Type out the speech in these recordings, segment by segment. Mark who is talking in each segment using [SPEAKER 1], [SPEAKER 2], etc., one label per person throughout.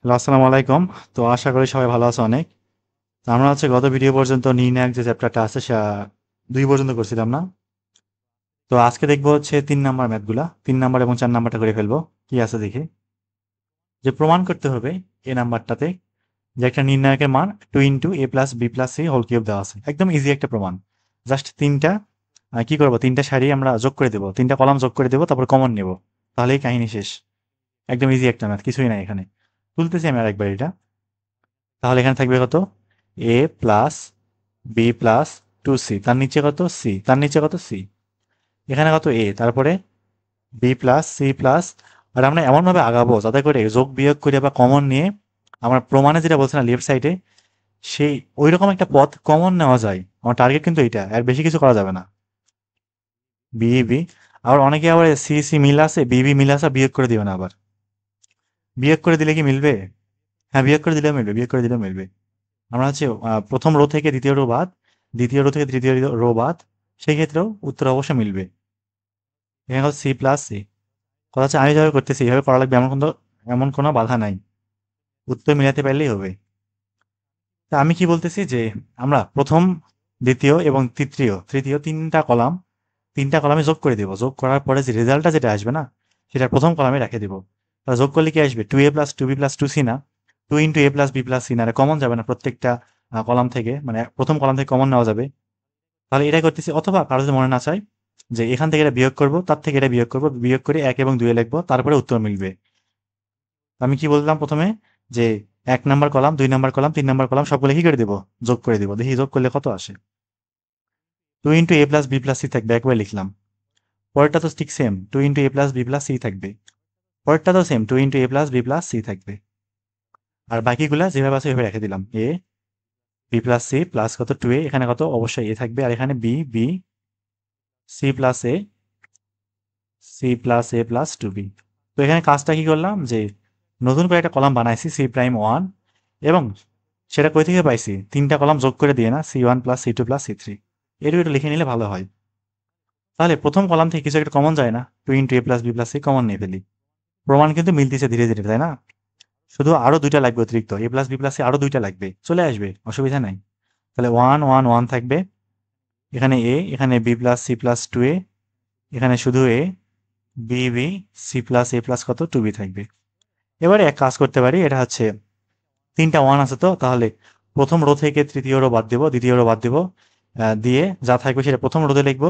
[SPEAKER 1] Hello, আসসালামু আলাইকুম। তো আশা করি সবাই ভালো আছে অনেক। তো আমরা গত ভিডিও পর্যন্ত নির্ণায়ক যে চ্যাপ্টারটা আছে সে 2 পর্যন্ত করছিলাম না? তো আজকে দেখবো 3 নাম্বার ম্যাথগুলা। 3 নাম্বার এবং 4 নাম্বারটা করে ফেলবো। কি আছে দেখি। যে প্রমাণ করতে হবে এই নাম্বারটাতে যে একটা নির্ণায়কের মান 2 into A plus B plus C whole cube দেওয়া আছে। একদম ইজি একটা প্রমাণ। জাস্ট তিনটা কি করবো, তিনটা সারি আমরা যোগ করে দেবো, তিনটা কলাম যোগ করে দেবো, তারপর কমন নেব। তাহলেই কাহিনী শেষ। একদম ইজি একটা ম্যাথ, কিছুই নাই এখানে। তুলতেছি আমি আরেকবার এটা। তাহলে এখানে থাকবে কত, A plus B plus 2c, তার নিচে কত সি, তার নিচে কত সি, এখানে কত এ, তারপরে বি প্লাস সি প্লাস। আর আমরা এমনভাবে আগাবো যাতে করে যোগ বিয়োগ করে বা কমন নিয়ে আমার প্রমাণে যেটা বলছে না লেফট সাইডে, সেই ওই রকম একটা পথ কমন নেওয়া যায়। আমার টার্গেট কিন্তু এটা, আর বেশি কিছু করা যাবে না। বি বি, আবার অনেকে আবার সি সি মিল আছে, বি বি মিল আছে, বিয়োগ করে দিবে না আবার। বিয়োগ করে দিলে কি মিলবে? হ্যাঁ, বিয়োগ করে দিলেও মিলবে, বিয়োগ করে দিলেও মিলবে। আমরা প্রথম রো থেকে দ্বিতীয় রো বাদ, দ্বিতীয় রো থেকে তৃতীয় রো বাদ, সেই ক্ষেত্রেও উত্তর অবশ্যই মিলবে। এখানে হচ্ছে সি প্লাস সি। কথা হচ্ছে আমি যেভাবে করতেছি এইভাবে করা লাগবে, এমন কোনো বাধা নাই। উত্তর মিলাতে পারলেই হবে। তা আমি কি বলতেছি যে আমরা প্রথম, দ্বিতীয় এবং তৃতীয় তিনটা কলামে যোগ করে দেবো। যোগ করার পরে যে রেজাল্টটা যেটা আসবে না, সেটা প্রথম কলামে রেখে দিব। তাহলে যোগ করলে কি আসবে, 2a plus 2b plus 2c না, 2 into A plus B plus C না, কমন যাবে না প্রত্যেকটা কলাম থেকে, মানে প্রথম কলাম থেকে কমন নেওয়া যাবে। তাহলে এটাই করতেছি। অথবা কারো যদি মনে না চায় যে এখান থেকে এটা বিয়োগ করবো, তার থেকে এটা বিয়োগ করবো, বিয়োগ করে 1 এবং 2 এ লিখবো, তারপরে উত্তর মিলবে। আমি কি বললাম প্রথমে, যে 1 number column, 2 number column, 3 number column সবগুলো কি করে দেবো, যোগ করে দেবো। দেখি যোগ করলে কত আসে। 2 into A plus B plus C থাকবে, একবার লিখলাম। পরেরটা তো ঠিক same, 2 into A plus B plus C থাকবে। পরেরটা তো same, 2 into A plus B plus C থাকবে। আর বাকিগুলা যেভাবে আছে ওইভাবে রেখে দিলাম। এ বি প্লাস সি প্লাস কত 2a, এখানে কত অবশ্যই এ থাকবে, আর এখানে B B C plus A, C plus A plus 2b। তো এখানে কাজটা কি করলাম, যে নতুন করে একটা কলাম বানাইছি সি প্রাইম ওয়ান, এবং সেটা কই থেকে পাইছি, তিনটা কলাম যোগ করে দিয়ে না, C1 plus C2 plus C3। এটুকু একটু লিখে নিলে ভালো হয়। তাহলে প্রথম কলাম থেকে কিছু একটা কমন যায় না, 2 into A plus B plus C common নিয়ে ফেলি। প্রমাণ কিন্তু মিলতেছে ধীরে ধীরে, তাই না? শুধু আরো দুইটা লাগবে অতিরিক্ত, এ প্লাস বি প্লাস সি আরো দুইটা লাগবে, চলে আসবে, অসুবিধা নাই। তাহলে 1 1 1 থাকবে, এখানে এ, এখানে B plus C plus 2a, এখানে শুধু এ, B B C plus A plus কত 2b থাকবে। এবারে এক কাজ করতে পারি, এটা হচ্ছে তিনটা ওয়ান আছে তো, তাহলে প্রথম রো থেকে তৃতীয় রো বাদ দেবো, দ্বিতীয় রো বাদ দেবো, দিয়ে যা থাকবে সেটা প্রথম রোতে লিখবো।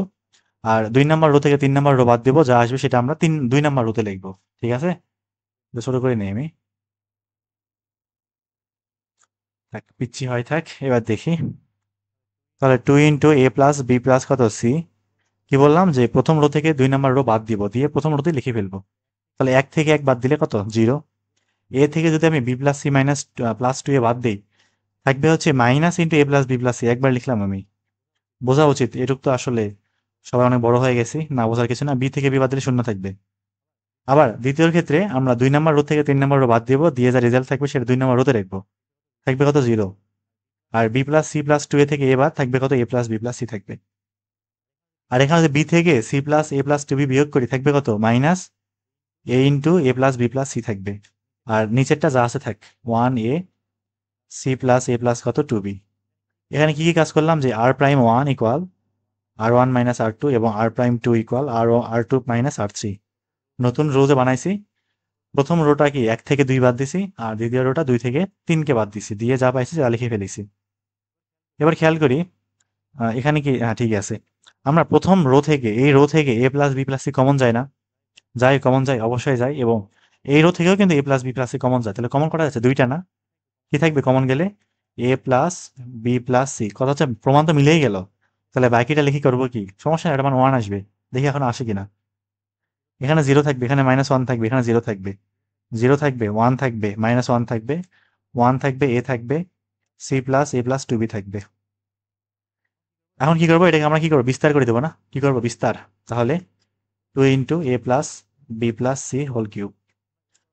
[SPEAKER 1] আর 2 নাম্বার রো থেকে 3 নাম্বার রো বাদ দেবো, যা আসবে সেটা আমরা 2 নাম্বার রোতে লিখবো। ঠিক আছে, এটা ছোট করে নিই আমি। থাক, পিচ্ছি হয় থাক। এবার দেখি। তাহলে 2 into A plus B plus কত সি। কি বললাম, যে প্রথম রো থেকে 2 নাম্বার রো বাদ দিব, দিয়ে প্রথম রোতে লিখে ফেলবো। তাহলে 1 থেকে 1 বাদ দিলে কত, 0। এ থেকে যদি আমি B plus C minus plus 2 A বাদ দিই, থাকবে হচ্ছে minus into A plus B plus C, একবার লিখলাম আমি। বোঝা উচিত এটুক, তো আসলে সবাই অনেক বড় হয়ে গেছি, না বোঝার কিছু না। বি থেকে বি বাদ দিলে শূন্য থাকবে। আবার দ্বিতীয় ক্ষেত্রে আমরা 2 নাম্বার রো থেকে 3 নাম্বার রো বাদ দিব, দিয়ে যা রেজাল্ট থাকবে সেটা 2 নাম্বার রোতে রাখবো, থাকবে কত, 0। আর B plus C plus 2 A থেকে এ বাদ, থাকবে কত, A plus B plus C থাকবে। আর এখানে যদি বি থেকে C plus A plus two B বিয়োগ করি, থাকবে কত, minus A into A plus B plus C থাকবে। আর নিচেরটা যা আছে থাক, 1 A C plus A plus কত 2b। এখানে কি কি কাজ করলাম, যে R prime one equal R1 minus R2 এবং R prime two equal R2 minus R3। নতুন রো যে বানাইছি, প্রথম রোটা কি 1 থেকে 2 বাদ দিছি, আর দ্বিতীয় রোটা 2 থেকে 3 কে বাদ দিছি, দিয়ে যা পাইছি যা লিখে ফেলেছি। এবার খেয়াল করি, এখানে কি, হ্যাঁ ঠিক আছে। আমরা প্রথম রো থেকে, এই রো থেকে A plus B plus C common যায় না? যায়, কমন যায়, অবশ্যই যায়। এবং এই রো থেকেও কিন্তু A plus B plus C common যায়। তাহলে কমন করা যাচ্ছে দুইটা না? কি থাকবে কমন গেলে, এ প্লাস বি প্লাস সি। কথা হচ্ছে প্রমাণ তো মিলেই গেল। তাহলে বাকিটা লিখি করবো কি, সমস্যা নেই, এটা মান 1 আসবে। দেখি এখন আসে কিনা। এখানে 0 থাকবে, এখানে -1 থাকবে, এখানে 0 থাকবে, 0 থাকবে, 1 থাকবে, -1 থাকবে, 1 থাকবে, এ থাকবে, C plus A plus 2b থাকবে। এখন কি করবো, এটাকে আমরা কি করবো, বিস্তার করে দেবো না? কি করবো, বিস্তার। তাহলে 2 into A plus B plus C whole cube.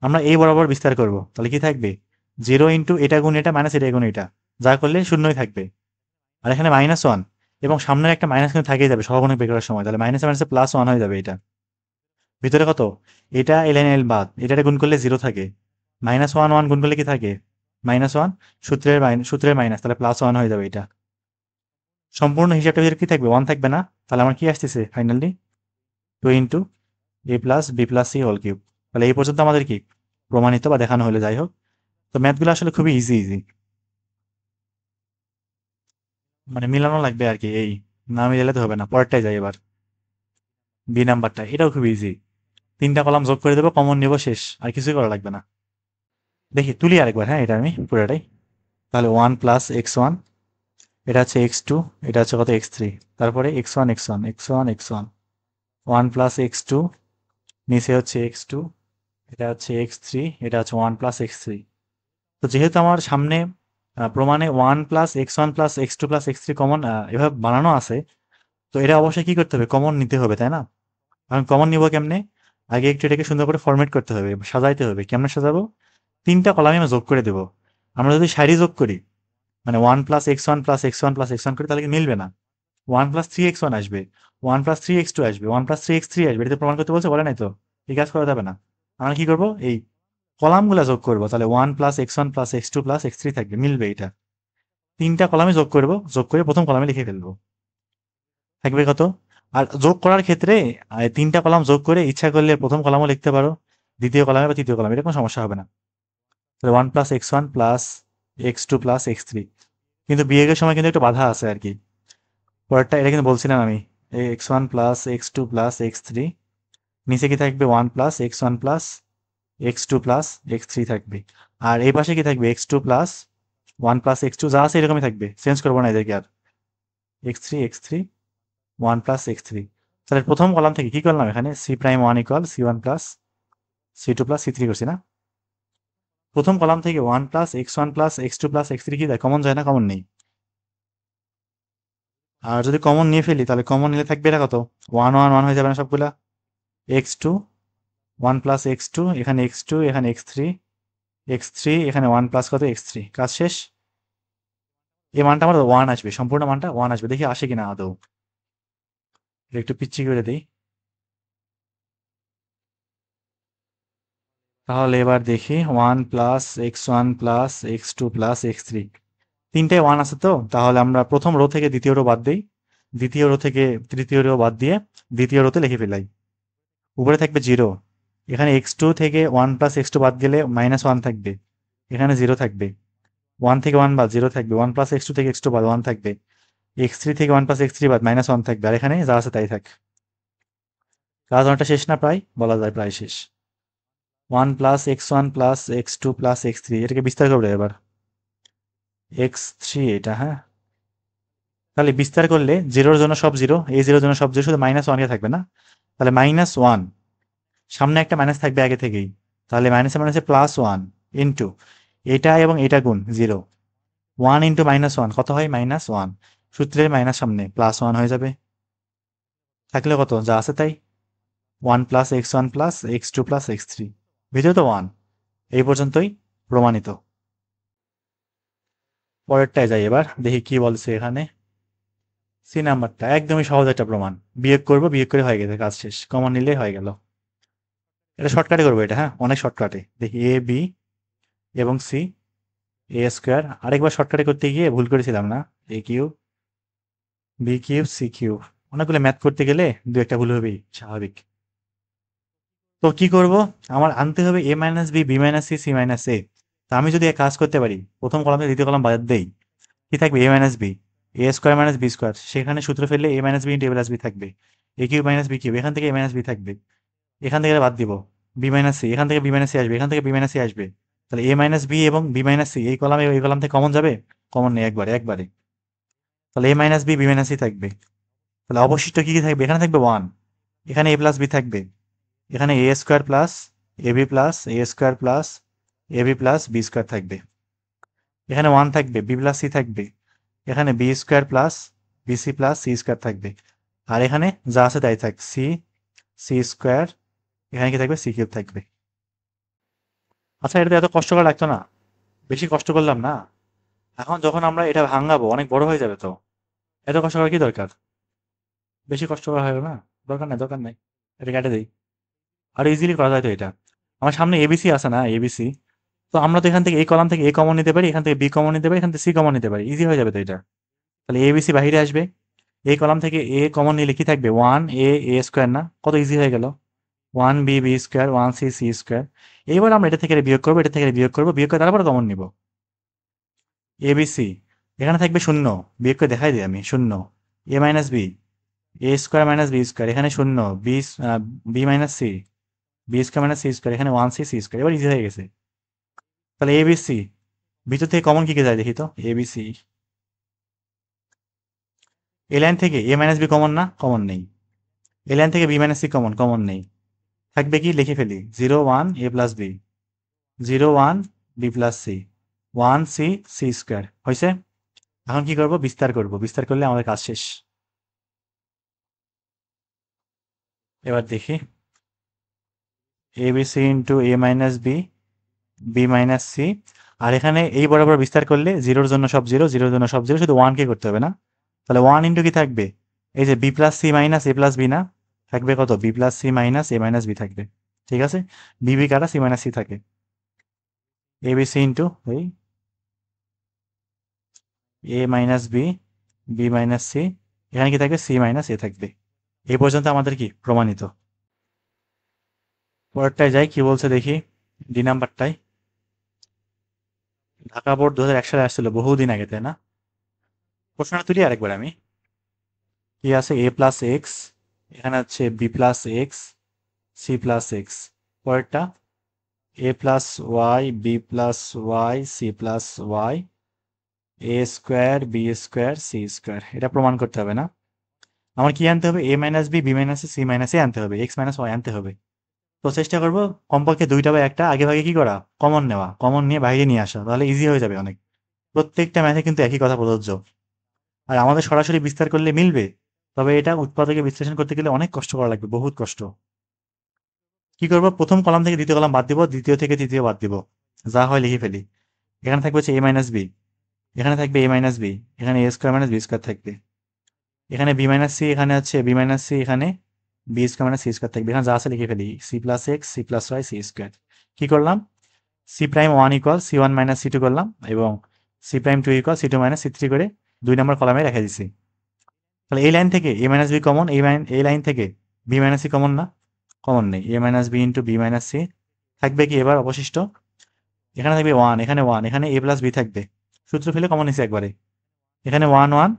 [SPEAKER 1] আমরা এই বরাবর বিস্তার করব, তাহলে কি থাকবে, 0 ইন্টু এটা গুণ এটা মাইনাস এটা গুণ এটা, যা করলে শূন্যই থাকবে। আর এখানে -1, এবং সামনের একটা মাইনাস কিন্তু থাকেই যাবে সহগুণক বের করার সময়, তাহলে মাইনাসে মাইনাসে +1 হয়ে যাবে এটা। ভিতরে কত, এটা এল এন এল বাদ, এটা গুণ করলে 0 থাকে, -1 গুণ করলে কি থাকে? -1 সূত্রের মাইনাস, তাহলে +1 হয়ে যাবে এটা। সম্পূর্ণ হিসাবটা ভিতরে কি থাকবে? 1 থাকবে না? তাহলে আমার কি আসতেছে finally? 2 into a plus b plus c whole cube. তাহলে এই পর্যন্ত আমাদের কি প্রমাণিত বা দেখানো হলো, যাই হোক। তো ম্যাথগুলো আসলে খুবই ইজি। মানে মিলানো লাগবে আর কি, এই না মিলালে তো হবে না। পরেরটাই যাই এবার, বি নাম্বারটা, এটাও খুব ইজি। 3টা কলাম যোগ করে দেবো, কমন নেবো, শেষ, আর কিছুই করা লাগবে না। দেখি তুলি আরেকবার, হ্যাঁ, এটা আমি পুরোটাই। তাহলে 1 প্লাস x1, এটা হচ্ছে x2, এটা হচ্ছে কত x3, তারপরে x1 x1 x1 x1, 1 plus x2, নিচে হচ্ছে x2, এটা হচ্ছে x3, এটা হচ্ছে 1 প্লাস x3। তো যেহেতু আমার সামনে প্রমাণে 1 plus x1 plus x2 plus x3 common এভাবে বানানো আছে, তো এটা অবশ্যই কি করতে হবে? কমন নিতে হবে, তাই না? এখন কমন নিব কেমনে? আগে একটু এটাকে সুন্দর করে ফরম্যাট করতে হবে, সাজাইতে হবে। কেমনে সাজাবো? 3টা কলামে আমি যোগ করে দেবো। আমরা যদি সারি যোগ করি, মানে 1 plus x1 plus x1 plus x1 করি, তাহলে কি মিলবে না? 1 প্লাস 3x1 আসবে, 1 প্লাস 3x2 আসবে, 1 প্লাস 3x3 আসবে। এটা তো প্রমাণ করতে বলছে, বলে নাই তো? এই কাজ করা যাবে না। আমরা কি করবো? এই কলামগুলা যোগ করবো, তাহলে 1 plus x1 plus x2 plus x3 থাকবে, মিলবে এটা। 3টা কলামে যোগ করবো, যোগ করে প্রথম কলামে লিখে ফেলবো। থাকবে কত? আর যোগ করার ক্ষেত্রে 3টা কলাম যোগ করে ইচ্ছা করলে প্রথম কলামও লিখতে পারো, দ্বিতীয় কলামে বা তৃতীয় কলামে, এটা কোনো সমস্যা হবে না। তাহলে 1 plus x1 plus x2 plus x3। কিন্তু বিয়োগের সময় কিন্তু একটু বাধা আছে আর কি। পরেরটা এটা কিন্তু বলছিলাম আমি, x1 plus x2 plus x3, নিচে কি থাকবে? 1 plus x1 plus x2 plus x3 থাকবে। আর এই পাশে কি থাকবে? x2 প্লাস 1 প্লাস x2, যা আছে এরকমই থাকবে, চেঞ্জ করবো না এদেরকে আর। x3 1 plus x3। তাহলে প্রথম কলাম থেকে কি করলাম? এখানে c prime 1 equal c1 plus c2 plus c3 করছি না? প্রথম কলাম থেকে 1 plus x1 plus x2 plus x3 কি দেয়? কমন যায় না? কমন নেই। আর যদি কমন নিয়ে ফেলি, তাহলে কমন নিলে থাকবে এটা কত? 1 1 1 হয়ে যাবে না সবগুলা? x2 1 প্লাস x2, এখানে x2, এখানে x3 এখানে 1 প্লাস কত? x3। কাজ শেষ। এই মানটা আমার 1 আসবে, সম্পূর্ণ মানটা 1 আসবে। দেখি আসে কিনা আদৌ। এটা একটু পিচ্ছি করে দিই। তাহলে এবার দেখি, 1 plus x1 plus x2 plus x3, তিনটায় 1 আছে। তো তাহলে আমরা প্রথম রো থেকে দ্বিতীয় রো বাদ দিই, দ্বিতীয় রো থেকে তৃতীয় রো বাদ দিয়ে দ্বিতীয় রোতে লিখে ফেলাই। উপরে থাকবে 0। এখানে x2 থেকে 1 প্লাস x2 বাদ গেলে -1 থাকবে, এখানে 0 থাকবে। 1 থেকে 1 বাদ 0 থাকবে, 1 প্লাস x2 থেকে x2 বাদ 1 থাকবে, x3 থেকে 1 প্লাস x3 বাদ -1 থাকবে, আর এখানে যা আছে তাই থাক। কাজ অনেকটা শেষ না? প্রায় বলা যায় প্রায় শেষ। 1 plus x1 plus x2 plus x3, এটাকে বিস্তার করবে এবার। x3 এটা, হ্যাঁ। তাহলে বিস্তার করলে 0-র জন্য সব 0, এই 0-র জন্য সব 0, শুধু -1 কে থাকবে না? তাহলে -1, সামনে একটা মাইনাস থাকবে আগে থেকেই, তাহলে মাইনাসে মাইনাসে +1 ইন্টু এটা এবং এটা গুণ 0। 1 ইন্টু -1 কত হয়? -1। সূত্রের মাইনাস সামনে +1 হয়ে যাবে। থাকলে কত? যা আছে তাই। 1 plus x1 plus x2 plus x3, ভিতরে তো 1। এই পর্যন্তই প্রমাণিত। পরেরটায় যাই এবার, দেখি কি বলছে এখানে। সি নাম্বারটা একদমই সহজ একটা প্রমাণ। বিয়োগ করবো, বিয়োগ করে হয়ে গেছে, কাজ শেষ। কমন নিলেই হয়ে গেল। এটা শর্টকাটে করবো এটা, হ্যাঁ, অনেক শর্টকাটে। দেখি এ বি এবং সি, এ স্কোয়ার। আরেকবার শর্টকাটে করতে গিয়ে ভুল করেছিলাম না? A cube B cube C cube, অনেকগুলো ম্যাথ করতে গেলে দু একটা ভুল হবেই, স্বাভাবিক। তো কি করব? আমার আনতে হবে a minus B, B minus C, C minus A. তা আমি যদি এক কাজ করতে পারি, প্রথম কলাম থেকে দ্বিতীয় কলাম বাদ দেই, কি থাকবে? a minus B, A square minus B square. সেখানে সূত্র ফেললে a minus B into a plus B থাকবে। A cube minus B cube, এখান থেকে a মাইনাস বি থাকবে। এখান থেকে বাদ দিব বি মাইনাস সি, এখান থেকে বি মাইনাস সি আসবে, এখান থেকে বি মাইনাস সি আসবে। তাহলে এ মাইনাস বি এবং বি মাইনাস সি এই কলামে এই কলাম থেকে কমন যাবে? কমন নেই, একবারে একবারে। তাহলে A minus B, B minus C থাকবে। তাহলে অবশিষ্ট কি কি থাকবে? এখানে থাকবে 1, এখানে এ প্লাস বি থাকবে, এখানে A square plus A B plus A square plus A B plus B square থাকবে। এখানে 1 থাকবে, বি প্লাস সি থাকবে, এখানে B square plus BC plus C square থাকবে। আর এখানে যা আছে তাই থাক, সি, সি স্কোয়ার, এখানে কি থাকবে? সি কিউব থাকবে। আচ্ছা, এটা তো এত কষ্ট করা লাগতো না, বেশি কষ্ট করলাম না? এখন যখন আমরা এটা ভাঙাবো অনেক বড় হয়ে যাবে, তো এত কষ্ট করার কি দরকার? বেশি কষ্ট করা হবে না? দরকার নাই, দরকার নাই। এটা কেটে দিই, আর ইজিলি করা যায় তো এটা। আমার সামনে এবিসি আছে না? এবিসি, তো আমরা তো এখান থেকে এই কলাম থেকে এ কমন নিতে পারি, এখান থেকে বি কমন নিতে পারি, এখান থেকে সি কমন নিতে পারি, ইজি হয়ে যাবে তো এটা। তাহলে এ বি সি বাহিরে আসবে, এই কলাম থেকে এ কমন নিলে কি থাকবে, ওয়ান এ এ স্কোয়ার না, কত ইজি হয়ে গেল, one B B square, one C C square. এইবার আমরা এটা থেকে বিয়োগ করবো, এটা থেকে বিয়োগ করবো, বিয়োগ করে তারপরে কমন নিব। এ বি সি এখানে থাকবে শূন্য, বিয়োগ করে দেখাই দিই আমি, শূন্য। A minus B, A square minus B square, এখানে শূন্য, B B minus C, B square minus C square, এখানে ওয়ান সি সি স্কোয়ার। এবার ইজি হয়ে গেছে। তাহলে এ বি সি, ভিতর থেকে কমন কি কে যায় দেখি তো, এ বি সি, এ লাইন থেকে এ মাইনাস বি কমন না, কমন নেই। এ লাইন থেকে B minus C common, common নেই। থাকবে কি, লিখে ফেলি, zero one A plus B, zero one B plus C, one C C square. হয়েছে? এখন কি করব, বিস্তার করব, বিস্তার করলে আমাদের কাজ শেষ। এবার দেখি, A B C into A minus B, B minus C. আর এখানে এই বরাবর বিস্তার করলে জিরোর জন্য সব জিরো, জিরোর জন্য সব জিরো, শুধু ওয়ানকে করতে হবে না। তাহলে ওয়ান ইন্টু কি থাকবে, এই যে B plus C minus A plus B না, থাকবে কত, B plus C minus A minus B থাকবে। ঠিক আছে, বি বি কাটা, সি মাইনাস সি থাকে, এ বি সি ইন্টু এই A minus B, B minus C, এখানে কি থাকবে, সি মাইনাস এ থাকবে। এই পর্যন্ত আমাদের কি প্রমাণিত। পরেরটায় যাই, কি বলছে দেখি, ডি নাম্বারটায়। ঢাকা বোর্ড 2001 সালে আসছিল, বহুদিন আগে, তাই না? প্রশ্নটা তুলি আরেকবার আমি। কি আছে, এ প্লাস এক্স, এখানে হচ্ছে B plus X, C plus X. পরেরটা, A plus Y, B plus Y, C plus Y, A square B square C square. এটা প্রমাণ করতে হবে না? আমার কি আনতে হবে, A minus B, B minus C, C minus A আনতে হবে, এক্স মাইনাস ওয়াই আনতে হবে। তো চেষ্টা করবো কমপক্ষে দুইটা বা একটা আগে ভাগে কি করা, কমন নেওয়া, কমন নিয়ে বাইরে নিয়ে আসা, তাহলে ইজি হয়ে যাবে অনেক। প্রত্যেকটা ম্যাথে কিন্তু একই কথা প্রযোজ্য। আর আমাদের সরাসরি বিস্তার করলে মিলবে, তবে এটা উৎপাদকে বিশ্লেষণ করতে গেলে অনেক কষ্ট করা লাগবে, বহুত কষ্ট। কি করবো, প্রথম কলাম থেকে দ্বিতীয় কলাম বাদ দিব, দ্বিতীয় থেকে তৃতীয় বাদ দিব, যা হয় লিখে ফেলি। এখানে থাকবে হচ্ছে এ মাইনাস বি, এখানে থাকবে এ মাইনাস বি, এখানে A square minus B square থাকবে, এখানে বি মাইনাস সি, এখানে হচ্ছে বি মাইনাস সি, এখানে B square minus C square থাকবে। এখানে যা আছে লিখে ফেলি, C plus X, C plus Y, C square. কি করলাম, C prime one equal C one minus C two করলাম, এবং C prime two equal C two minus C three করে 2 নম্বর কলামে রেখে দিছি। তাহলে এই লাইন থেকে এ মাইনাস বি কমন, এই লাইন থেকে বি মাইনাস সি কমন না, কমন নেই। A minus B into B minus C থাকবে কি এবার অবশিষ্ট, এখানে থাকবে ওয়ান, এখানে ওয়ান, এখানে এ প্লাস বি থাকবে, সূত্র ফেলে কমন নিছি একবারে। এখানে one one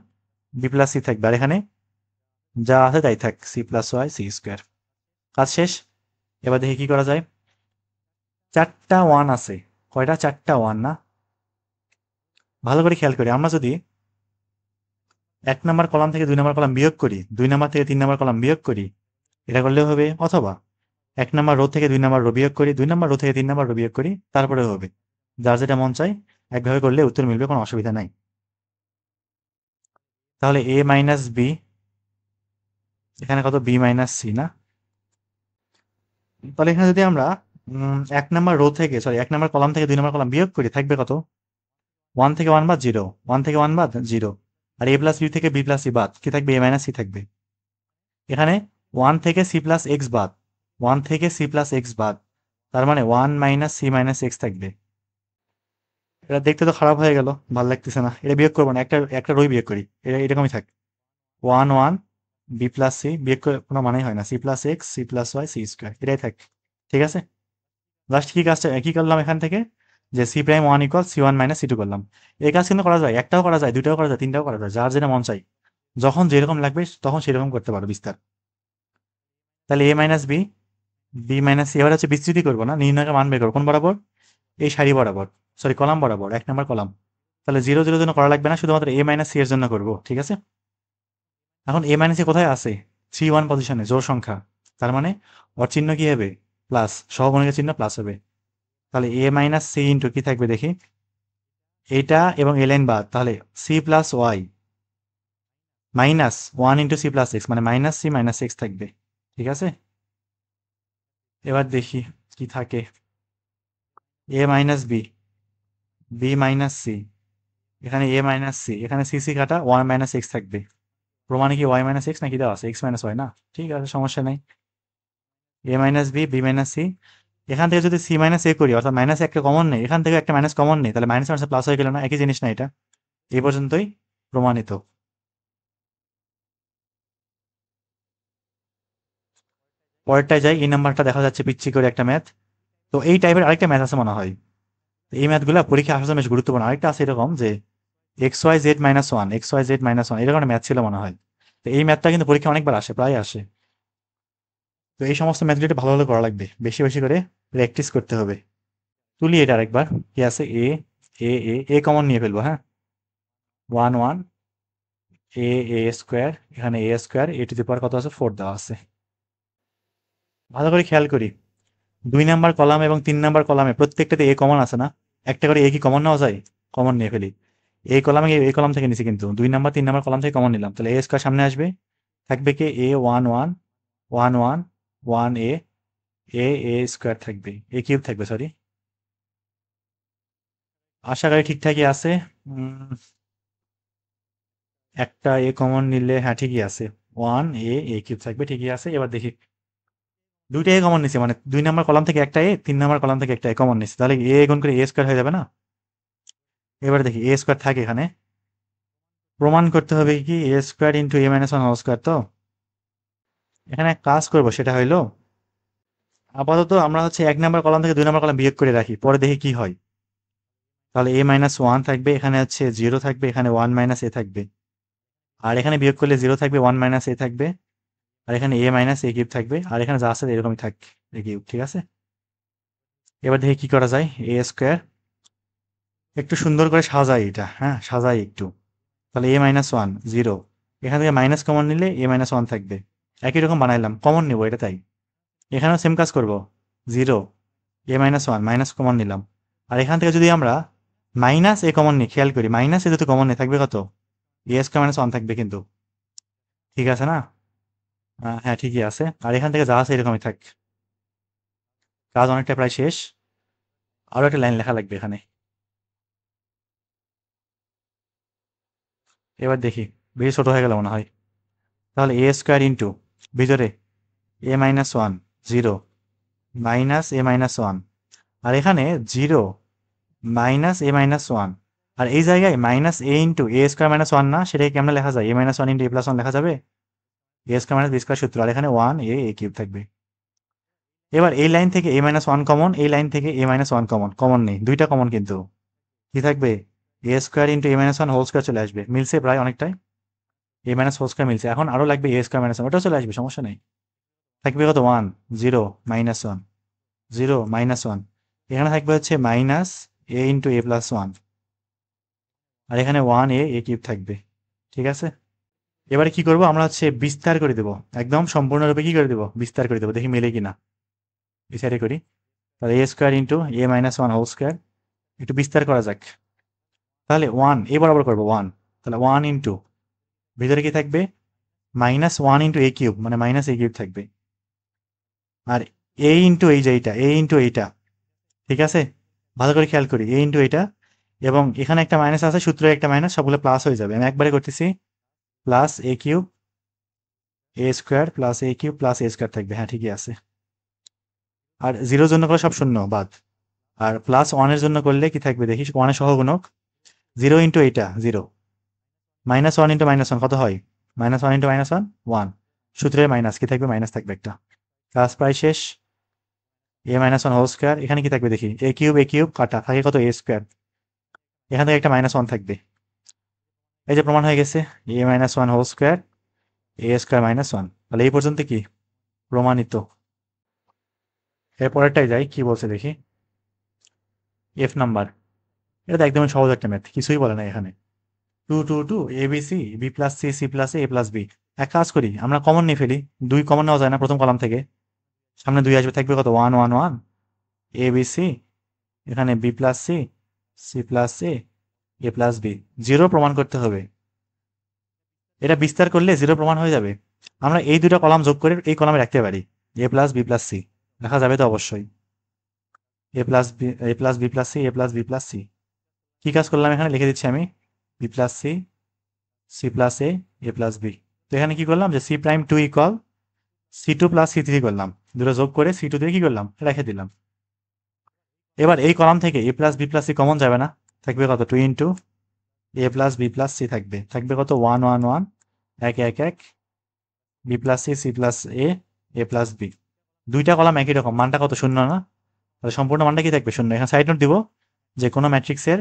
[SPEAKER 1] B plus C থাকবে, আর এখানে যা আছে তাই থাক, C plus Y C square. কাজ শেষ। এবার দেখি কি করা যায়। চারটা ওয়ান আছে, কয়টা, চারটা ওয়ান না? ভালো করে খেয়াল করি, আমরা যদি 1 নম্বর কলাম থেকে 2 নম্বর কলাম বিয়োগ করি, 2 নম্বর থেকে 3 নম্বর কলাম বিয়োগ করি, এটা করলেও হবে, অথবা 1 নম্বর রো থেকে 2 নম্বর রো বিয়োগ করি, 2 নম্বর রো থেকে 3 নম্বর রো বিয়োগ করি, তারপরেও হবে। যার যেটা মন চাই একভাবে করলে উত্তর মিলবে, কোনো অসুবিধা নাই। তাহলে এ মাইনাস বি, এখানে কত, বি মাইনাস সি না? তাহলে এখানে যদি আমরা 1 নম্বর রো থেকে, সরি 1 নম্বর কলাম থেকে 2 নম্বর কলাম বিয়োগ করি, থাকবে কত, 1 থেকে 1 বাদ জিরো, 1 থেকে 1 বাদ জিরো। আর এ প্লাস বি থেকে বি প্লাস সি বাদ, কি থাকবে, এ মাইনাস সি থাকবে। এখানে 1 থেকে সি প্লাস এক্স বাদ, 1 থেকে সি প্লাস এক্স বাদ, তার মানে 1 মাইনাস সি মাইনাস এক্স থাকবে। এটা দেখতে তো খারাপ হয়ে গেল, ভালো লাগতেছে না, এটা বিয়োগ করবো না, একটা একটা রোই বিয়োগ করি, এটা এরকমই থাক। 1 1 বি প্লাস সি, বিয়োগ করে কোনো মানেই হয় না, C plus X, C plus Y, C square, এটাই থাক। ঠিক আছে, লাস্ট কি কাজটা কি করলাম এখান থেকে, যে C prime one equal C one minus C two করলাম। এই কাজ কিন্তু করা যায়, একটাও করা যায়, দুইটাও করা যায়, তিনটাও করা যায়, যার যেটা মন চাই, যখন যেরকম লাগবে তখন সেরকম করতে পারো বিস্তার। তাহলে A minus B, B minus C, এবার হচ্ছে বিস্তৃতি করবো না, নির্ণয়কে মান বের করবো কোন বরাবর, এই সারি বরাবর, সরি কলাম বরাবর, 1 নম্বর কলাম। তাহলে জিরো জিরোর জন্য করা লাগবে না, শুধুমাত্র এ মাইনাস সি এর জন্য করবো। ঠিক আছে, এখন এ মাইনাস সি কোথায় আছে, 3 1 পজিশনে, জোড় সংখ্যা, তার মানে ওর চিহ্ন কি হবে, প্লাস, সহগুণিকের চিহ্ন প্লাস হবে। তাহলে এ মাইনাস সি ইন্টু কি থাকবে দেখি, এইটা এবং এ লাইন বাদ, তাহলে C plus Y minus one into C plus X, মানে মাইনাস সি মাইনাস এক্স থাকবে। ঠিক আছে, এবার দেখি কি থাকে, A minus B, B minus C, এখানে এ মাইনাস সি, এখানে সি সি কাটা, ওয়ান মাইনাস এক্স থাকবে। প্রমাণে কি ওয়াই মাইনাস এক্স নাকি দেওয়া আছে, এক্স মাইনাস ওয়াই না? ঠিক আছে, সমস্যা নেই। A minus B, B minus C, এখান থেকে যদি সি মাইনাস এ করি, অর্থাৎ মাইনাস একটা কমন নেই, এখান থেকে একটা মাইনাস কমন নেই, তাহলে মাইনাস মাইনাস প্লাস হয়ে গেল না? একই জিনিস না এটা? এই পর্যন্তই প্রমাণিত। পরেরটায় যাই। এই নাম্বারটা দেখা যাচ্ছে পিচ্ছি করে একটা ম্যাথ। তো এই টাইপের আরেকটা ম্যাথ আছে মনে হয়। তো এই ম্যাথগুলা পরীক্ষা আসার জন্য বেশ গুরুত্বপূর্ণ। আরেকটা আছে এরকম যে X Y Z minus one, X Y Z minus one, এরকম একটা ম্যাথ ছিল মনে হয়। তো এই ম্যাথটা কিন্তু পরীক্ষা অনেকবার আসে, প্রায় আসে। তো এই সমস্ত ম্যাথগুলো একটু ভালো ভালো করা লাগবে, বেশি বেশি করে প্র্যাকটিস করতে হবে। তুলি এটা আরেকবার। কি আছে? এ এ এ এ কমন নিয়ে ফেলবো, হ্যাঁ। One one A A square, এখানে A square, A to the পাওয়ার কত আছে? 4 দেওয়া আছে। ভালো করে খেয়াল করি, 2 নাম্বার কলাম এবং 3 নাম্বার কলামে প্রত্যেকটাতে এ কমন আছে না? একটা করে এ কি কমন নেওয়া যায়? কমন নিয়ে ফেলি। এই কলামে এই কলাম থেকে নিছি, কিন্তু 2 নাম্বার 3 নাম্বার কলাম থেকে কমন নিলাম, তাহলে এ স্কোয়ার সামনে আসবে। থাকবে কি? A one one one one one A A A square থাকবে, এ কিউব থাকবে, সরি। আশা করি ঠিকঠাকই আছে। উম, একটা এ কমন নিলে, হ্যাঁ ঠিকই আছে। ওয়ান এ এ কিউব থাকবে, ঠিকই আছে। এবার দেখি, দুইটা এ কমন নিছি, মানে 2 নাম্বার কলাম থেকে একটা এ, 3 নাম্বার কলাম থেকে একটা এ কমন নিছি, তাহলে এ গুণ করে এ স্কোয়ার হয়ে যাবে না? এবার দেখি, এ স্কোয়ার থাকে এখানে, প্রমাণ করতে হবে কি এ square into A minus one whole square. তো এখানে এক কাজ করবো, সেটা হইলো আপাতত আমরা হচ্ছে 1 নাম্বার কলাম থেকে 2 নাম্বার কলাম বিয়োগ করে রাখি, পরে দেখি কি হয়। তাহলে এ মাইনাস ওয়ান থাকবে, এখানে হচ্ছে জিরো থাকবে, এখানে ওয়ান মাইনাস এ থাকবে, আর এখানে বিয়োগ করলে জিরো থাকবে, ওয়ান মাইনাস এ থাকবে, আর এখানে এ মাইনাস এ কিউব থাকবে, আর এখানে যা আছে এরকমই থাকবে, এ কিউব। ঠিক আছে, এবার দেখি কি করা যায়। এ স্কোয়ার একটু সুন্দর করে সাজাই এটা, হ্যাঁ সাজাই একটু। তাহলে এ মাইনাস ওয়ান জিরো, এখান থেকে মাইনাস কমন নিলে এ মাইনাস ওয়ান থাকবে। একই রকম বানাইলাম, কমন নেবো এটা তাই। এখানেও সেম কাজ করব। জিরো, এ মাইনাস ওয়ান, মাইনাস কমন নিলাম। আর এখান থেকে যদি আমরা মাইনাস এ কমন নিই, খেয়াল করি মাইনাস এ যদি কমন নিই, থাকবে কত? এ স্কোয়ার মাইনাস ওয়ান থাকবে কিন্তু। ঠিক আছে না? হ্যাঁ ঠিকই আছে। আর এখান থেকে যা আছে এরকমই থাক। কাজ অনেকটা প্রায় শেষ। আরো একটা লাইন লেখা লাগবে এখানে। এবার দেখি, বেশি ছোট হয়ে গেল মনে হয়। তাহলে এ স্কোয়ার ইন্টু ভিতরে এ minus one, zero, minus A minus one, আর এখানে zero minus A minus one. আর এই জায়গায় minus A into A square minus one, না সেটাকে কেমন লেখা যায়? এ minus one into A plus one লেখা যাবে? এ স্কোয়ার মাইনাস বি স্কোয়ার সূত্র, আর এখানে ওয়ান এ এ কিউব থাকবে। এবার এই লাইন থেকে এ মাইনাস ওয়ান কমন, এই লাইন থেকে A minus one common, common নেই, দুইটা কমন কিন্তু। কি থাকবে? এ square into A minus one whole square চলে আসবে, মিলছে প্রায় অনেকটাই। এ মাইনাস হোল স্কোয়ার মিলছে, এখন আরো লাগবে এ স্কোয়ার মাইনাস ওয়ান, ওটাও চলে আসবে, সমস্যা নেই। থাকবে কত? One, zero, minus one, zero, minus one. এখানে থাকবে হচ্ছে minus A into A plus one, আর এখানে ওয়ান এ এ কিউব থাকবে। ঠিক আছে, এবারে কি করব আমরা? হচ্ছে বিস্তার করে দেবো, একদম সম্পূর্ণরূপে কি করে দেবো? বিস্তার করে দেবো, দেখি মেলে কিনা। বিচারে করি। তাহলে A square into A minus one whole square, একটু বিস্তার করা যাক। তাহলে ওয়ান এ বরাবর করবো, ওয়ান। তাহলে ওয়ান ইন্টু ভিতরে কি থাকবে? মাইনাস ওয়ান ইন্টু এ কিউব, মানে মাইনাস এ কিউব থাকবে। আর এ ইন্টু এই যে এইটা, এ ইন্টু এইটা। ঠিক আছে, ভালো করে খেয়াল করি, এ ইন্টু এইটা, এবং এখানে একটা মাইনাস আছে, সূত্রে একটা মাইনাস, সবগুলো প্লাস হয়ে যাবে। আমি একবারে করতেছি, plus A cube A square plus A cube plus A square থাকবে, হ্যাঁ ঠিকই আছে। আর জিরোর জন্য করলে সব শূন্য বাদ। আর প্লাস ওয়ানের জন্য করলে কি থাকবে দেখি, ওয়ানের সহগুণক, জিরো ইন্টু এইটা zero, minus one into minus one কত হয়? Minus one into minus one, one. সূত্রের মাইনাস কি থাকবে? মাইনাস থাকবে একটা। কাজ প্রায় শেষ। এ মাইনাস ওয়ান হোল স্কোয়ার, এখানে কি থাকবে দেখি? এ কিউব কাটা থাকে কত? এ স্কোয়ার। এখান থেকে একটা মাইনাস ওয়ান থাকবে। এই যে প্রমাণ হয়ে গেছে, এ মাইনাস ওয়ান হোল স্কোয়ার এ স্কোয়ার মাইনাস ওয়ান। তাহলে এই পর্যন্ত কি প্রমাণিত। এর পরেরটাই যাই, কি বলছে দেখি। এফ নাম্বার, এটা তো একদমই সহজ একটা ম্যাথ, কিছুই বলে না এখানে। Two two two A B C B plus C C plus A plus B. এক কাজ করি, আমরা কমন নিয়ে ফেলি। দুই কমন নেওয়া যায় না প্রথম কলাম থেকে? সামনে দুই আসবে, থাকবে কত? One one one A B C, এখানে B plus C C plus A plus B. Zero প্রমাণ করতে হবে। এটা বিস্তার করলে জিরো প্রমাণ হয়ে যাবে। আমরা এই দুটো কলাম যোগ করে এই কলামে রাখতে পারি, A plus B plus C. রাখা যাবে তো অবশ্যই। A plus B, A plus B plus C, A plus B plus C. কি কাজ করলাম এখানে? লিখে দিচ্ছি আমি, B plus C C plus A plus B. তো এখানে কি করলাম যে C prime two equal C two plus C three করলাম, দুটো যোগ করে সি টু দিয়ে কি করলাম? রেখে দিলাম। এবার এই কলাম থেকে A plus B plus C common যাবে না, থাকবে কত 2 into A plus B plus C থাকবে, থাকবে কত 1 1 1 এক এক এক B plus C C plus A plus B. দুইটা কলাম একই রকম, মানটা কত শূন্য না? তাহলে সম্পূর্ণ মানটা কি থাকবে শূন্য। এখানে সাইড নোট দিব যে কোনো ম্যাট্রিক্সের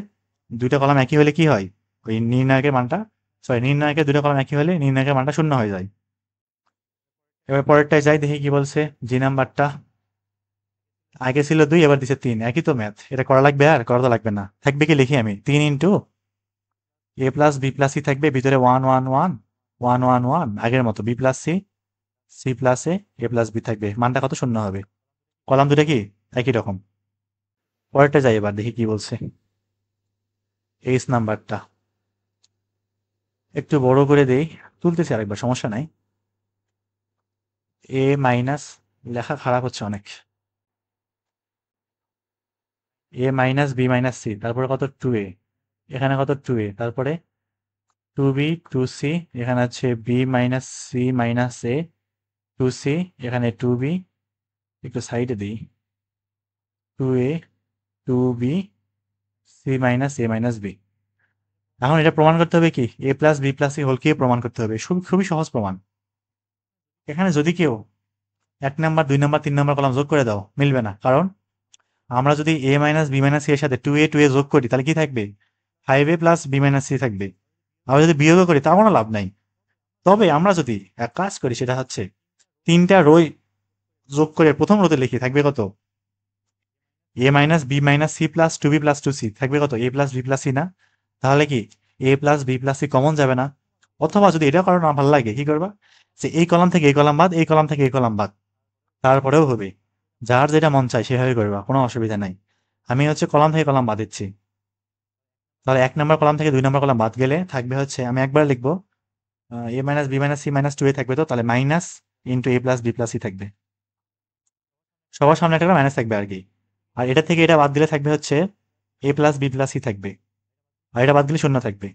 [SPEAKER 1] দুইটা কলাম একই হলে কি হয়, ওই নির্ণায়কের মানটা, সরি নির্ণায়কের দুইটা কলাম একই হলে নির্ণায়কের মানটা শূন্য হয়ে যায়। এবার পরেরটায় যাই, দেখি কি বলছে। জি নাম্বারটা আগে ছিল 2, এবার দিছে 3, একই তো ম্যাথ, এটা করা লাগবে? আর করা তো লাগবে না, থাকবে কি লিখি আমি 3 into A plus B plus C থাকবে, ভিতরে 1 1 1 1 1 1 আগের মতো B plus C C plus A plus B থাকবে, মানটা কত শূন্য হবে। কলাম দুটা কি একই রকম। পরেরটা যাই, এবার দেখি কি বলছে। এইচ নাম্বারটা একটু বড় করে দেই, তুলতেছি আরেকবার, সমস্যা নাই। এ মাইনাস, লেখা খারাপ হচ্ছে অনেক, এ মাইনাস বি মাইনাস সি, তারপরে কত 2a, এখানে কত 2a, তারপরে 2b 2c, এখানে আছে B minus C minus A 2c, এখানে 2b, একটু সাইডে দিই, 2a 2b C minus A minus B. এখন এটা প্রমাণ করতে হবে কি A plus B plus C whole কে প্রমাণ করতে হবে, খুবই সহজ প্রমাণ। এখানে যদি কেউ 1 নাম্বার 2 নাম্বার 3 নাম্বার কলাম যোগ করে দাও, মিলবে না, কারণ আমরা যদি এ মাইনাস বি মাইনাস সি এর সাথে 2a যোগ করি তাহলে কি থাকবে, 5a plus B minus C থাকবে। আমরা যদি বিয়োগ করি তার কোনো লাভ নাই। তবে আমরা যদি এক কাজ করি, সেটা হচ্ছে 3টা রো যোগ করে প্রথম রোতে লিখি, থাকবে কত A minus B minus C plus 2b plus 2c, থাকবে কত A plus B plus C না। তাহলে কি A plus B plus C common যাবে না। অথবা যদি এটা কারণ ভালো লাগে, কি করবা, যে এই কলাম থেকে এই কলাম বাদ, এই কলাম থেকে এই কলাম বাদ, তারপরেও হবে। যার যেটা মন চায় সেভাবে করবা, কোনো অসুবিধা নাই। আমি হচ্ছে কলাম থেকে কলাম বাদ দিচ্ছি। তাহলে 1 নাম্বার কলাম থেকে 2 নাম্বার কলাম বাদ গেলে থাকবে হচ্ছে, আমি একবার লিখবো A minus B minus C minus 2a থাকবে, তো তাহলে minus into A plus B plus C থাকবে, সবার সামনে একটা মাইনাস থাকবে আর কি। আর এটা থেকে এটা বাদ দিলে থাকবে হচ্ছে এ প্লাস বি প্লাস সি থাকবে, আর এটা বাদ দিলে শূন্য থাকবে।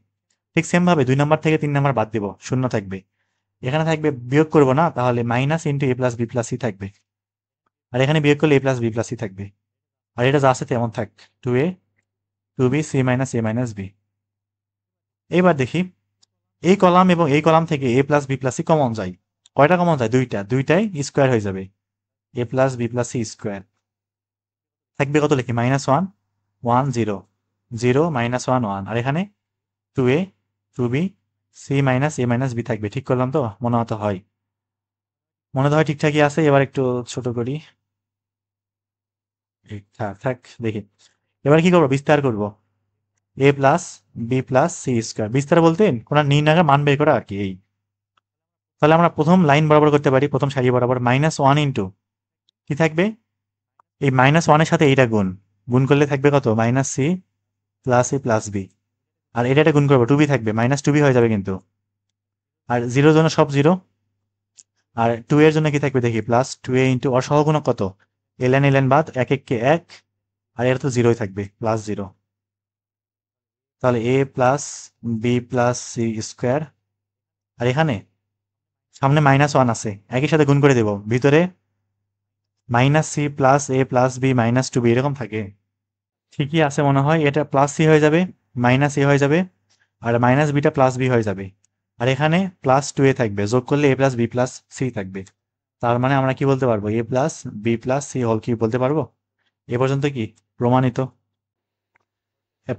[SPEAKER 1] ঠিক সেম ভাবে 2 নাম্বার থেকে 3 নাম্বার বাদ দিব, শূন্য থাকবে। এখানে থাকবে, বিয়োগ করবো না, তাহলে minus into A plus B plus C থাকবে, আর এখানে বিয়োগ করলে A plus B plus C থাকবে। আর এটা যা আছে তেমন থাক, 2a 2b C minus A minus B. এইবার দেখি এই কলাম এবং এই কলাম থেকে A plus B plus C common যায়, কয়টা কমন যায়, দুইটা, দুইটাই স্কোয়ার হয়ে যাবে, A plus B plus C square. থাকবে কত লিখি, মাইনাস 1 1 0 0 মাইনাস 1 1, আর এখানে 2a 2b C minus A minus B থাকবে। ঠিক করলাম তো, মনে হতো হয়, মনে তো হয় ঠিকঠাকই আছে। এবার একটু ছোট করি, থাক থাক দেখি। এবার কি করবো, বিস্তার করব, A plus B plus C square, বিস্তার বলতে কোন নির্ণয়ের মান বের করা আর কি। এই তাহলে আমরা প্রথম লাইন বরাবর করতে পারি, প্রথম সারি বরাবর মাইনাস 1 ইন্টু কি থাকবে, এই মাইনাস 1 এর সাথে এইটা গুণ, গুণ করলে থাকবে কত minus C plus A plus B, আর এটা গুণ করবো 2b থাকবে, মাইনাস 2b হয়ে যাবে কিন্তু, আর জিরোর জন্য সব জিরো, আর 2 এর জন্য কি থাকবে দেখি, প্লাস 2a ইন্টু অসহগুণক কত, এলএন এলএন বাদ, এক এককে এক, আর এটা তো জিরোই থাকবে, প্লাস 0। তাহলে A plus B plus C square, আর এখানে সামনে মাইনাস 1 আছে, একই সাথে গুণ করে দেব, ভিতরে minus C plus A plus B minus 2b এরকম থাকে। ঠিকই আছে মনে হয়, এটা প্লাস সি হয়ে যাবে, মাইনাস এ হয়ে যাবে, আর মাইনাস বিটা প্লাস বি হয়ে যাবে, আর এখানে প্লাস 2a থাকবে, যোগ করলে A plus B plus C থাকবে। তার মানে আমরা কি বলতে পারবো, A plus B plus C whole কি বলতে পারবো। এ পর্যন্ত কি প্রমাণিত।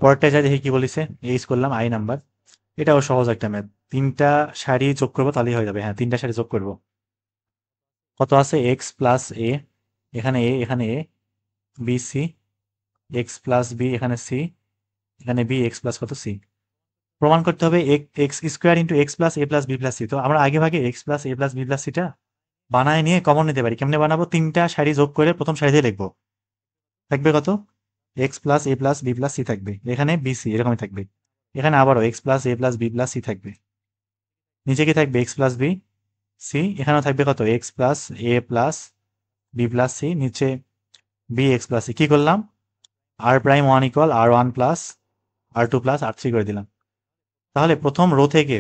[SPEAKER 1] পরেরটা যাই দেখি কি বলিছে। এইচ করলাম আই নাম্বার, এটাও সহজ একটা ম্যাথ, 3টা সারি যোগ করবো তাহলেই হয়ে যাবে। হ্যাঁ 3টা সারি যোগ করবো, কত আছে এক্স প্লাস এ, এখানে এ এখানে A, B C X plus B, এখানে সি এখানে বি, এক্স প্লাস কত সি। প্রমাণ করতে হবে X square into X plus A plus B plus C. তো আমরা আগে ভাগে X plus A plus B plus সিটা বানায় নিয়ে কমন নিতে পারি। কেমনে বানাবো, 3টা সারি যোগ করে প্রথম সারিতে লিখবো, থাকবে কত x plus A plus B plus C থাকবে, এখানে বি সি এরকমই থাকবে, এখানে আবারও x plus A plus B plus C থাকবে, নিচে কি থাকবে এক্স প্লাস বি সি, এখানেও থাকবে কত x plus A plus B plus C, নিচে বি এক্স প্লাস সি। কি করলাম, আর প্রাইম 1 ইকুয়াল আর 1 প্লাস আর 2 প্লাস আর 3 করে দিলাম। তাহলে প্রথম রো থেকে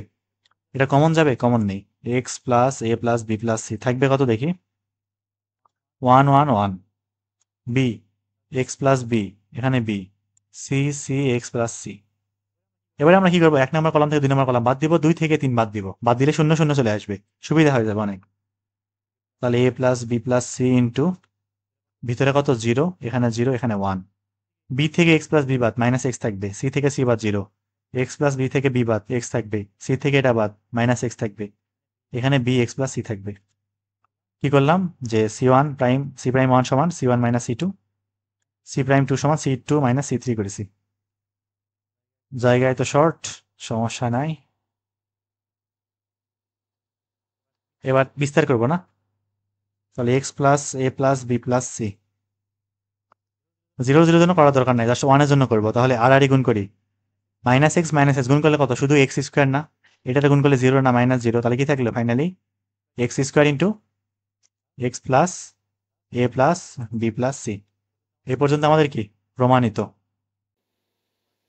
[SPEAKER 1] এটা কমন যাবে, কমন নেই, X plus A plus B plus C থাকবে কত দেখি, 1 1 1 বি এক্স প্লাস বি, এখানে B, C C X plus C. এবারে আমরা কি করবো, 1 নম্বর কলাম থেকে 2 নম্বর কলাম বাদ দিব, 2 থেকে 3 বাদ দিব, বাদ দিলে শূন্য শূন্য চলে আসবে, সুবিধা হয়ে যাবে অনেক। তাহলে A plus B plus C into ভিতরে কত 0, এখানে 0, এখানে 1। বি থেকে এক্স প্লাস বি বাদ, মাইনাস এক্স থাকবে, সি থেকে সি বাদ 0, এক্স প্লাস বি থেকে বি বাদ, এক্স থাকবে, সি থেকে এটা বাদ, মাইনাস এক্স থাকবে, এখানে বি এক্স প্লাস সি থাকবে। কি করলাম, যে C one prime C prime one সমান C one minus C two, C prime two সমান C two minus C three করেছি। জায়গায় তো শর্ট, সমস্যা নাই। এবার বিস্তার করবো না, তাহলে x plus A plus B plus C, 0 0 জন্য করার দরকার নাই, জাস্ট 1 এর জন্য করবো। তাহলে আর আর গুণ করি, মাইনাস এক্স গুণ করলে কত, শুধু এক্স স্কোয়ার না, এটাতে গুণ করলে 0 না মাইনাস 0, তাহলে কি থাকলো finally X square into X plus A plus B plus C. এই পর্যন্ত আমাদের কি প্রমাণিত।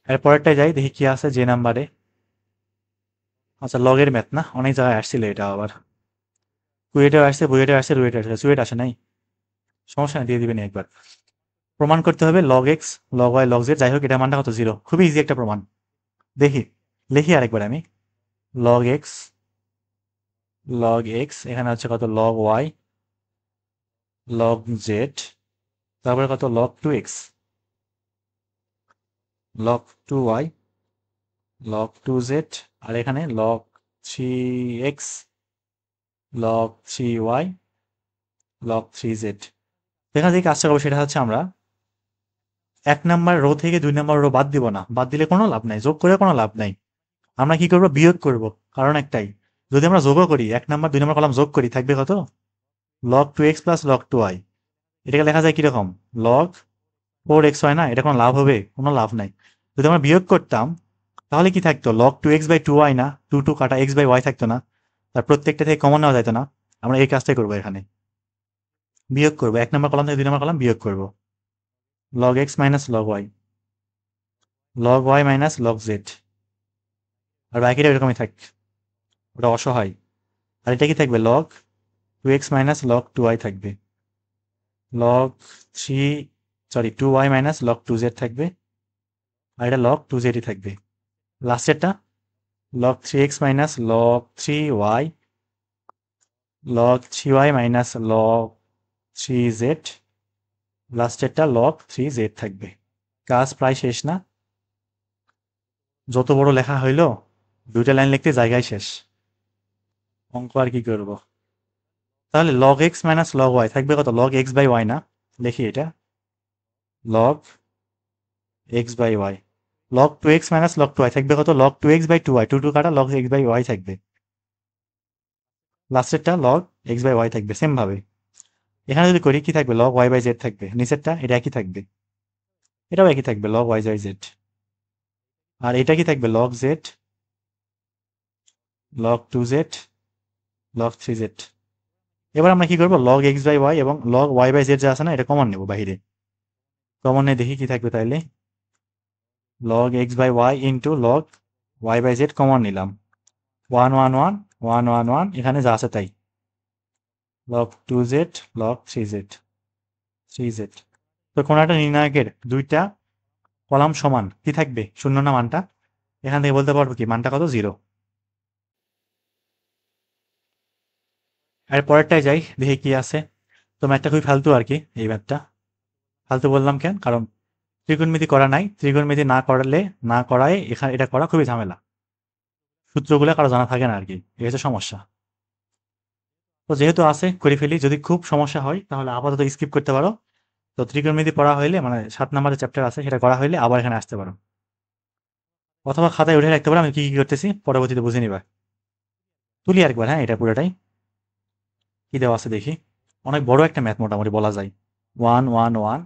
[SPEAKER 1] এর পরেরটায় যাই, দেখি কি আছে যে নাম্বারে। আচ্ছা, লগের ম্যাথ না, অনেক জায়গায় আসছিল এটা আবার, কুয়েটেও আসছে, বুয়েটেও আসছে, রুয়েটে আসছে, সুয়েট আসে নাই, সমস্যা নেই, দিয়ে দিবেন একবার। প্রমাণ করতে হবে log X log Y log Z, যাই হোক এটা মানটা কত 0, খুবই ইজি একটা প্রমাণ। দেখি, লিখি আরেকবার আমি, লগ এক্স এখানে হচ্ছে কত লগ ওয়াই লগ জেড, তারপরে কত log two X log two Y log two Z, আর এখানে log three X log three Y log three Z. এখানে যে কাজটা করবো সেটা হচ্ছে আমরা 1 নাম্বার রো থেকে 2 নাম্বার রো বাদ দিব না, বাদ দিলে কোনো লাভ নাই, যোগ করে কোনো লাভ নাই। আমরা কি করব, বিয়োগ করব, কারণ একটাই, যদি আমরা যোগও করি 1 নাম্বার 2 নাম্বার কলাম যোগ করি, থাকবে কত log two X plus log two Y. এটাকে লেখা যায় কিরকম, লগ 4x হয় না, এটা কোনো লাভ হবে, কোনো লাভ নাই। যদি আমরা বিয়োগ করতাম তাহলে কি থাকতো, log two X by two Y না, টু টু কাটা এক্স বাই ওয়াই থাকতো না, তার প্রত্যেকটা থেকে কমন নেওয়া যেত না। আমরা এই কাজটাই করবো, এখানে বিয়োগ করবো, 1 নাম্বার কলাম থেকে 2 নাম্বার কলাম বিয়োগ করবো, log X minus log Y minus log Z, আর বাকিটা এরকমই থাক, ওটা অসহায়। আর এটা কি থাকবে, log two X minus log two Y থাকবে, log three two Y minus log two Z থাকবে, আর এটা লগ টু জেডই থাকবে। লাস্টেরটা log three X minus log three Y log three Y minus log three Z, লাস্টেরটা log three Z থাকবে। কাজ প্রায় শেষ না, যত বড় লেখা হইলো 2টা লাইন লিখতে জায়গায় শেষ, অঙ্ক আর কি করব। তাহলে log X minus log Y থাকবে কত, লগ এক্স বাই ওয়াই না, দেখি এটা log X by Y, log two X minus log two Y থাকবে কত, log two X by two Y, two two কাটা লগ এক্স বাই ওয়াই থাকবে, লাস্টেরটা লগ এক্স বাই ওয়াই থাকবে। Same ভাবে এখানে যদি করি কি থাকবে, লগ ওয়াই বাই জেড থাকবে, নিচেরটা এটা একই থাকবে, এটাও একই থাকবে লগ ওয়াই বাই জেড, আর এটা কি থাকবে log Z log two Z log three Z. এবার আমরা কি করবো, লগ এক্স বাই ওয়াই এবং লগ ওয়াই বাই জেড যা আছে না, এটা কমন নেবো বাহিরে, কমন নিয়ে দেখি কি থাকবে, তাইলে log X by Y into log Y by Z common নিলাম, one one one one one one, এখানে যা আছে তাই, log two Z log three Z. তো কোনো একটা নির্ণায়কের 2টা কলাম সমান কি থাকবে, শূন্য না মানটা, এখান থেকে বলতে পারবো কি মানটা কত, 0। আর পরেরটায় যাই, দেখি কি আছে। তো ম্যাথটা খুবই ফালতু আর কি, এই ম্যাথটা ফালতু বললাম কেন, কারণ ত্রিকোণমিতি করা নাই, ত্রিকোণমিতি না করলে না করায় এখানে এটা করা খুবই ঝামেলা, সূত্রগুলো কারো জানা থাকে না আর কি, এই হচ্ছে সমস্যা। তো যেহেতু আছে করে ফেলি, যদি খুব সমস্যা হয় তাহলে আপাতত স্কিপ করতে পারো। তো ত্রিকোণমিতি পড়া হইলে, মানে 7 নাম্বারের চ্যাপ্টার আছে সেটা করা হইলে আবার এখানে আসতে পারো, অথবা খাতায় উঠে রাখতে পারো, আমি কি কি করতেছি পরবর্তীতে বুঝে নিবা। তুলি আরেকবার, হ্যাঁ এটা পুরোটাই কি দেওয়া আছে দেখি, অনেক বড় একটা ম্যাথ মোটামুটি বলা যায়। 1 1 1,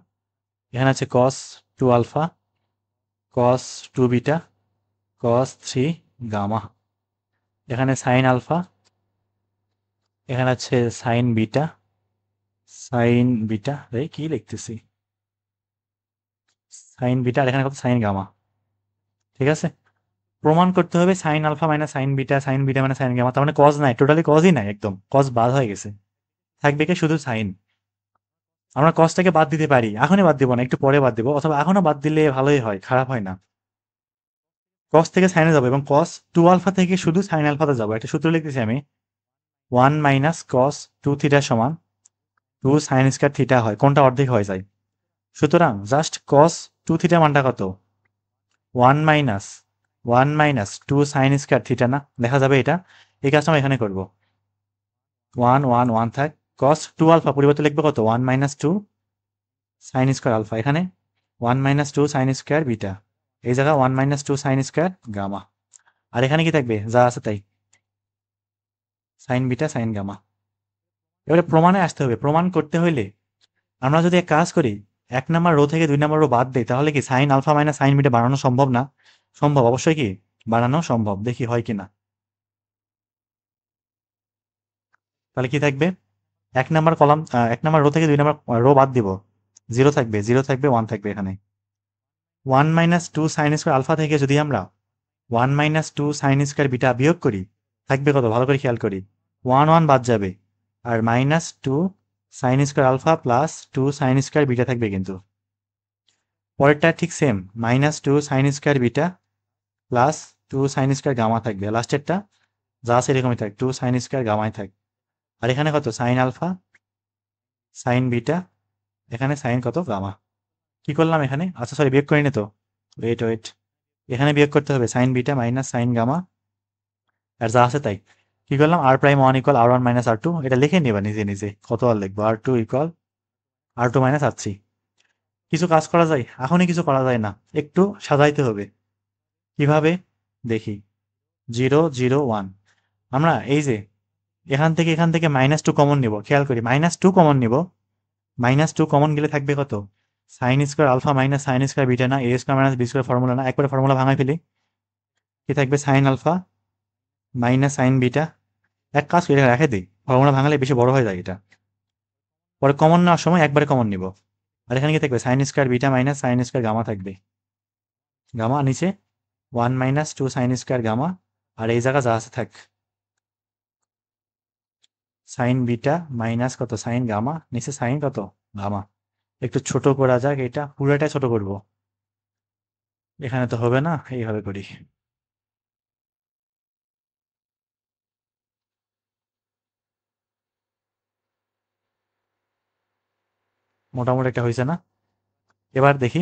[SPEAKER 1] এখানে আছে cos two alpha, cos two beta, cos three gamma, এখানে সাইন আলফা, এখানে আছে সাইন বিটা রে কি লিখতেছি, সাইন বিটা, আর এখানে কত সাইন গামা। ঠিক আছে, প্রমাণ করতে হবে sine alpha minus sine beta মানে সাইন গামা, তার মানে কজ নাই, টোটালি কজই নাই, একদম কজ বাদ হয়ে গেছে, থাকবে কি শুধু সাইন। আমরা কসটাকে বাদ দিতে পারি, এখনই বাদ দিব না, একটু পরে বাদ দিব, অথবা এখনো বাদ দিলে ভালোই হয়, খারাপ হয় না। কস থেকে সাইনে যাবো এবং কস টু আলফা থেকে শুধু সাইন আলফাতে যাবো। একটা সূত্র লিখতেছি আমি, 1 - cos 2 থিটা সমান 2 sin² থিটা হয়, কোনটা অর্ধেক হয়ে যায়। সুতরাং জাস্ট কস 2 থিটা মানটা কত, 1 - 2 sin² থিটা না, দেখা যাবে এটা। এই কাজটা আমরা এখানে করবো, 1 1 1 থাক, কস 2 আলফা পরিবর্তে লিখবো কত, 1 - 2 sin² আলফা, এখানে 1 - 2 sin²বিটা, এই জায়গা 1 - 2 sin² গামা। আর এখানে কি থাকবে, যা আছে তাই, সাইন বিটা সাইন গামা। এবারে প্রমাণে আসতে হবে। প্রমাণ করতে হইলে আমরা যদি এক কাজ করি, 1 নম্বর রো থেকে 2 নম্বর রো বাদ দেই, তাহলে কি sine alpha minus sine beta বাড়ানো সম্ভব না? সম্ভব, অবশ্যই কি বাড়ানো সম্ভব। দেখি হয় কিনা। তাহলে কি থাকবে, 1 নম্বর কলাম, 1 নম্বর রো থেকে 2 নম্বর রো বাদ দিব, 0 থাকবে, 0 থাকবে, 1 থাকবে। এখানে 1 - 2 sin² আলফা থেকে যদি আমরা 1 - 2 sin² বিটা বিয়োগ করি, থাকবে কত, ভালো করে খেয়াল করি, 1 1 বাদ যাবে, আর -2 sin² alpha plus 2 sin² beta থাকবে। কিন্তু পরেরটা ঠিক same, -2 sin² beta plus 2 sin² gamma থাকবে। লাস্টেরটা যা আছে এরকমই থাক, 2 sin² গামাই থাক। আর এখানে কত, সাইন আলফা সাইন বিটা, এখানে সাইন কত, গামা। কি করলাম এখানে, আচ্ছা সরি, বিয়োগ করিনি তো, ওয়েট ওয়েট, এখানে বিয়োগ করতে হবে sine beta minus sine gamma, আর যা আছে তাই। কি করলাম, r'1 = r1 - r2, এটা লিখে নিবা নিজে নিজে, কত আর লিখবো, r2 = r2 - r3। কিছু কাজ করা যায়, এখনই কিছু করা যায় না, একটু সাজাইতে হবে। কিভাবে দেখি, 0 0 1, আমরা এই যে এখান থেকে -2 কমন নিব, খেয়াল করি -2 কমন নিব, -2 কমন গেলে থাকবে কত, sin² আলফা মাইনাস sin²বিটা না, a² - b² ফর্মুলা না, একবারে ফর্মুলা ভাঙাই ফেলি, কি থাকবে, sine alpha minus sine beta. এক কাজ করে এটা রেখে দিই, ফর্মুলা ভাঙালে বেশি বড় হয়ে যায় এটা, পরে কমন নেওয়ার সময় একবারে কমন নিব। আর এখানে কি থাকবে, sin² বিটা মাইনাস sin²গামা থাকবে, গামা নিচে 1 - 2 sin²গামা, আর এই জায়গা যা আছে থাক, সাইন বিটা মাইনাস কত, সাইন গামা, নিচে সাইন কত, গামা। একটু ছোট করা যাক, এটা পুরোটাই ছোট করব, এখানে তো হবে না, এইভাবে করি। মোটামুটি একটা হয়েছে না। এবার দেখি,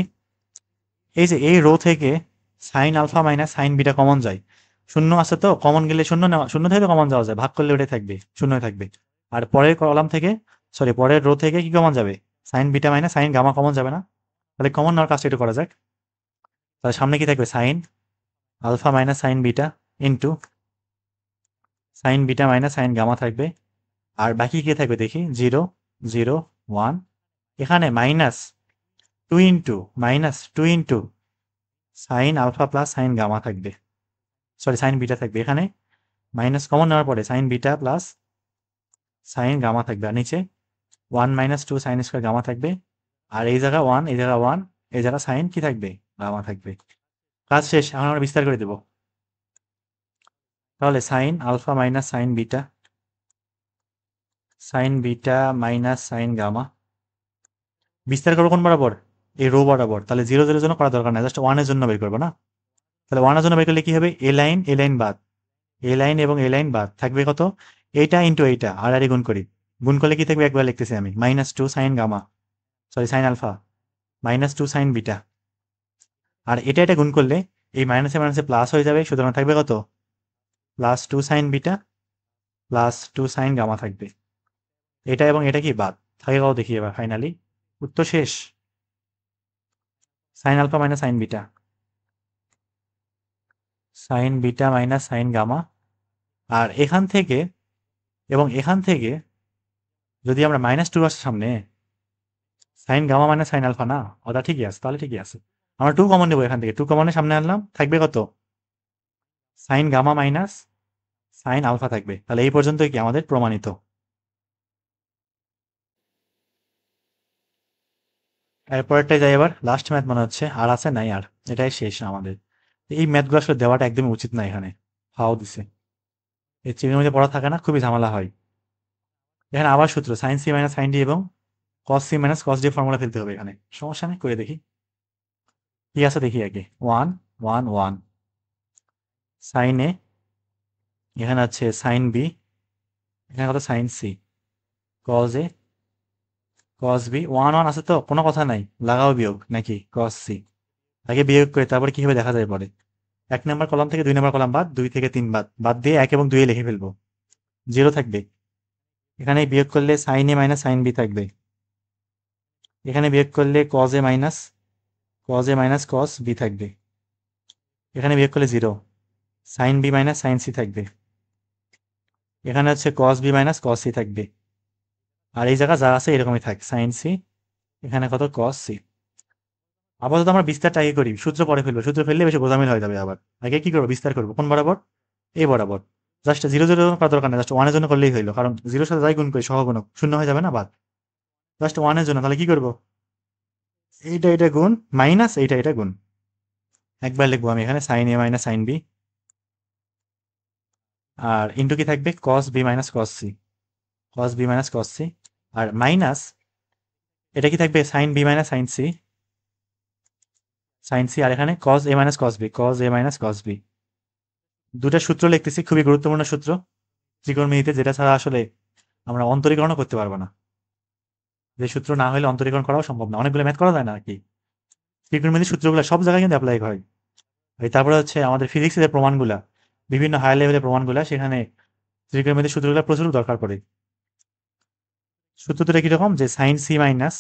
[SPEAKER 1] এই যে এই রো থেকে sine alpha minus sine beta common যায়, শূন্য আছে তো, কমন গেলে শূন্য নেওয়া, শূন্য থেকে তো কমন যাওয়া যায়, ভাগ করলে ওটাই থাকবে, শূন্যই থাকবে। আর পরের কলাম থেকে, সরি পরের রো থেকে কি কমন যাবে, sine beta minus sine gamma common যাবে না। তাহলে কমন নেওয়ার কাজটা একটু করা যাক। তাহলে সামনে কি থাকবে, sine alpha minus sine beta into sine beta minus sine gamma থাকবে। আর বাকি কি থাকবে দেখি, 0 0 1, এখানে -2 into sine alpha plus sine gamma থাকবে, সরি সাইন বিটা থাকবে। এখানে মাইনাস কমন নেওয়ার পরে sine beta plus sine gamma থাকবে, আর নিচে 1 - 2 sin² গামা থাকবে। আর এই জায়গা 1, এই জায়গা 1, এই জায়গা সাইন কি থাকবে, গামা থাকবে। কাজ শেষ, এখন আমরা বিস্তার করে দেব। তাহলে sine alpha minus sine beta minus sine gamma, বিস্তার করবো কোন বরাবর, এই রো বরাবর। তাহলে 0 0 জন্য করা দরকার নাই, জাস্ট 1 এর জন্য বের করবো না। তাহলে 1 এর জন্য বের করলে কি হবে, এ লাইন বাদ, এ লাইন এবং এ লাইন বাদ, থাকবে কত, এইটা ইন্টু এইটা, আর গুণ করি, গুণ করলে কি থাকবে, একবার লিখতেছি আমি, -2 sine gamma, sorry sine alpha -2 sine beta. আর এটা গুণ করলে এই মাইনাসে মাইনাসে প্লাস হয়ে যাবে, সুতরাং থাকবে কত, +2 সাইন বিটা +2 সাইন গামা থাকবে। এটা এবং এটা কি বাদ, থাকে কত দেখি এবার ফাইনালি, উত্তর শেষ, sine alpha minus sine beta minus sine gamma. আর এখান থেকে এবং এখান থেকে যদি আমরা -2 আসে সামনে, সাইন গামা মানে সাইন আলফা না, ওটা ঠিকই আছে, তাহলে ঠিকই আছে। আমরা 2 কমন নেবো, এখান থেকে 2 কমনের সামনে আনলাম, থাকবে কত, sine gamma minus sine alpha থাকবে। তাহলে এই পর্যন্তই কি আমাদের প্রমাণিত। এরপরটাই যাই, এবার লাস্ট ম্যাথ মনে হচ্ছে, আর আছে নাই, আর এটাই শেষ আমাদের। এই ম্যাথগুলো আসলে দেওয়াটা একদমই উচিত না, এখানে হাও দিছে, এই চিহ্নের মধ্যে পড়া থাকে না, খুবই ঝামেলা হয়। এখানে আবার সূত্র, sine C minus sine D এবং cos C minus cos D formula ফেলতে হবে এখানে, সমস্যা নেই, করে দেখি কি আছে দেখি আগে। 1 1 1 সাইন এ, এখানে আছে সাইন বি, এখানে কত sine C, cos A cos B, 1 1 আছে তো কোনো কথা নাই, লাগাও বিয়োগ নাকি কস সি, আগে বিয়োগ করে তারপরে কি হবে দেখা যায় পরে। 1 নম্বর কলাম থেকে 2 নম্বর কলাম বাদ, 2 থেকে 3 বাদ, বাদ দিয়ে 1 এবং 2 লিখে ফেলবো, 0 থাকবে। এখানে বিয়োগ করলে sine A minus sine B থাকবে, এখানে বিয়োগ করলে cos A minus cos B থাকবে, এখানে বিয়োগ করলে 0, sine B minus sine C থাকবে, এখানে হচ্ছে cos B minus cos C থাকবে, আর এই জায়গা যা আছে এরকমই থাক, সাইন সি, এখানে কত কস সি। আপাতত আমরা বিস্তারটা আগে করি, সূত্র পরে ফেলবো, সূত্র ফেললে বেশি গোজামিল হয়ে যাবে। আবার আগে কি করবো, বিস্তার করবো কোন বরাবর, এই বরাবর। জাস্ট 0 0 করার দরকার নেই, জাস্ট 1 এর জন্য করলেই হইলো, কারণ 0 সাথে যাই গুণ করি সহগুণক শূন্য হয়ে যাবে না, বাদ। জাস্ট 1 এর জন্য তাহলে কি করবো, এইটা গুণ মাইনাস এইটা গুণ, একবার লিখবো আমি এখানে sine A minus sine B, আর ইন্টু কি থাকবে cos B minus cos C, cos B minus cos C, আর মাইনাস এটা কি থাকবে sine B minus sine C, sine C, আর এখানে cos A minus cos B, cos A minus cos B. দুটা সূত্র লিখতেছি, খুবই গুরুত্বপূর্ণ সূত্র ত্রিকোণমিতিতে, যেটা ছাড়া আসলে আমরা অন্তরীকরণও করতে পারবো না, যে সূত্র না হলে অন্তরীকরণ করাও সম্ভব না, অনেকগুলো ম্যাথ করা যায় না আর কি। ত্রিকোণমিতির সূত্রগুলো সব জায়গায় কিন্তু অ্যাপ্লাই হয়। তারপরে হচ্ছে আমাদের ফিজিক্সের যে প্রমাণগুলা, বিভিন্ন হায়ার লেভেলের প্রমাণগুলা, সেখানে ত্রিকোণমিতির সূত্রগুলো প্রচুর দরকার পড়ে। সূত্র দুটা কিরকম, যে sine C minus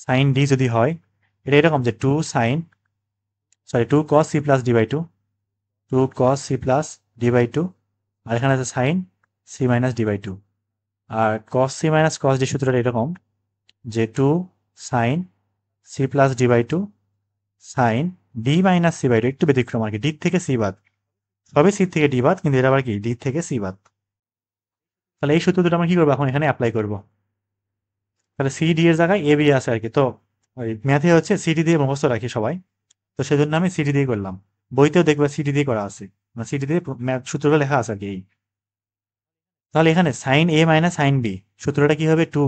[SPEAKER 1] sine D যদি হয়, এটা এরকম যে 2 cos c plus D by 2 cos c plus D by 2, আর এখানে আছে sine C minus D by 2। আর cos c minus cos D সূত্রটা এরকম যে 2 sine C plus D by 2 sine D minus C by 2, একটু ব্যতিক্রম আর কি, ডি থেকে সি বাদ, সবই সি থেকে ডি বাদ, কিন্তু এটা আবার কি ডি থেকে সি বাদ। তাহলে এই সূত্র দুটো আমরা কি করবো এখন এখানে অ্যাপ্লাই করবো, তাহলে সি ডি এর জায়গায় এ বি আছে আর কি। তো ওই ম্যাথে হচ্ছে সিডি দিয়ে মুখস্থ রাখি সবাই, তো সেজন্য আমি সিডি দিয়ে করলাম, বইতেও দেখবে সিডি দিয়ে করা আছে, মানে সিডি দিয়ে ম্যাথ সূত্রটা লেখা আছে আর কি। তাহলে এখানে sine A minus sine B সূত্রটা কি হবে, 2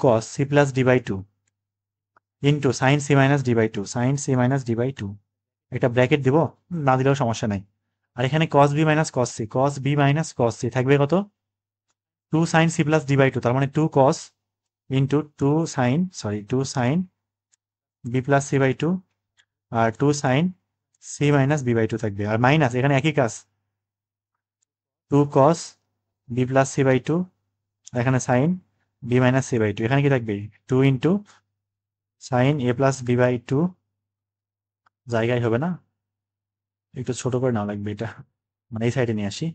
[SPEAKER 1] cos C plus D by 2 into sine C minus D by 2, sine C minus D by 2, একটা ব্র্যাকেট দিব, না দিলেও সমস্যা নাই। আর এখানে cos B minus cos C, cos B minus cos C থাকবে কত, 2 sine C plus D by 2, তার মানে 2 cos into 2 sine B plus C by 2, আর 2 sine C minus B by 2 থাকবে, আর মাইনাস এখানে একই কাজ, 2 cos B plus C by 2, আর এখানে sine B minus C by 2, এখানে কি থাকবে 2 into sine A plus B by 2, জায়গায় হবে না, একটু ছোট করে নাও লাগবে এটা, মানে এই সাইডে নিয়ে আসি,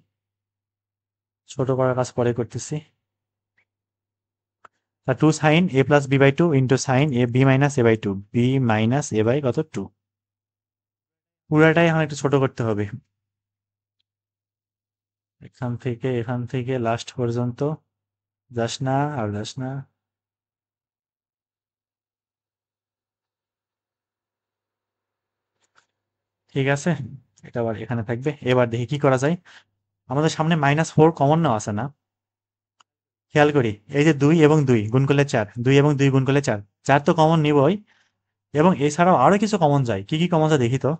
[SPEAKER 1] ছোট করার কাজ পরে করতেছি। 2 sine A plus B by 2 into sine A B minus A by 2, B minus A by কত 2, পুরাটাই এখন একটু ছোট করতে হবে, এখান থেকে লাস্ট পর্যন্ত, যাস না আর যাস না। ঠিক আছে, এটা আবার এখানে থাকবে। এবার দেখি কি করা যায়, আমাদের সামনে -4 কমন নেওয়া আছে না, খেয়াল করি এই যে 2 এবং 2 গুণ করলে 4, 2 এবং 2 গুণ করলে 4, 4 তো কমন নিবই, এবং এছাড়াও আরো কিছু কমন যায়, কি কি কমন যায় দেখি তো।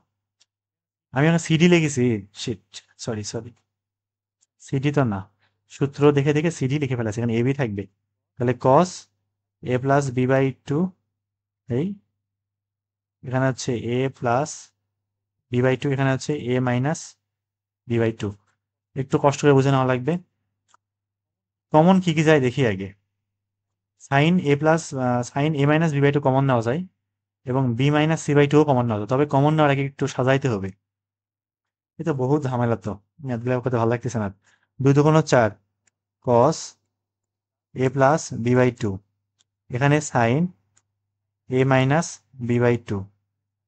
[SPEAKER 1] আমি এখন সিডি লিখেছি, শিট, সরি সিডি তো না, সূত্র দেখে দেখে সিডি লিখে ফেলেছি, এখানে এবি থাকবে, তাহলে cos A plus B by 2, এই এখানে হচ্ছে এ প্লাস বি বাই 2, এখানে হচ্ছে এ মাইনাস বি বাই 2, একটু কষ্ট করে বুঝে নেওয়া লাগবে। কমন কি কি যায় দেখি আগে, sine A minus B by 2 common নেওয়া যায়, এবং B minus C by 2 common নেওয়া যায়, তবে কমন নেওয়ার আগে একটু সাজাইতে হবে, এটা বহুত ঝামেলা, তো ম্যাথগুলো করতে ভালো লাগতেছে না। 2 2 4 cos A plus B by 2, এখানে sine A minus B by 2,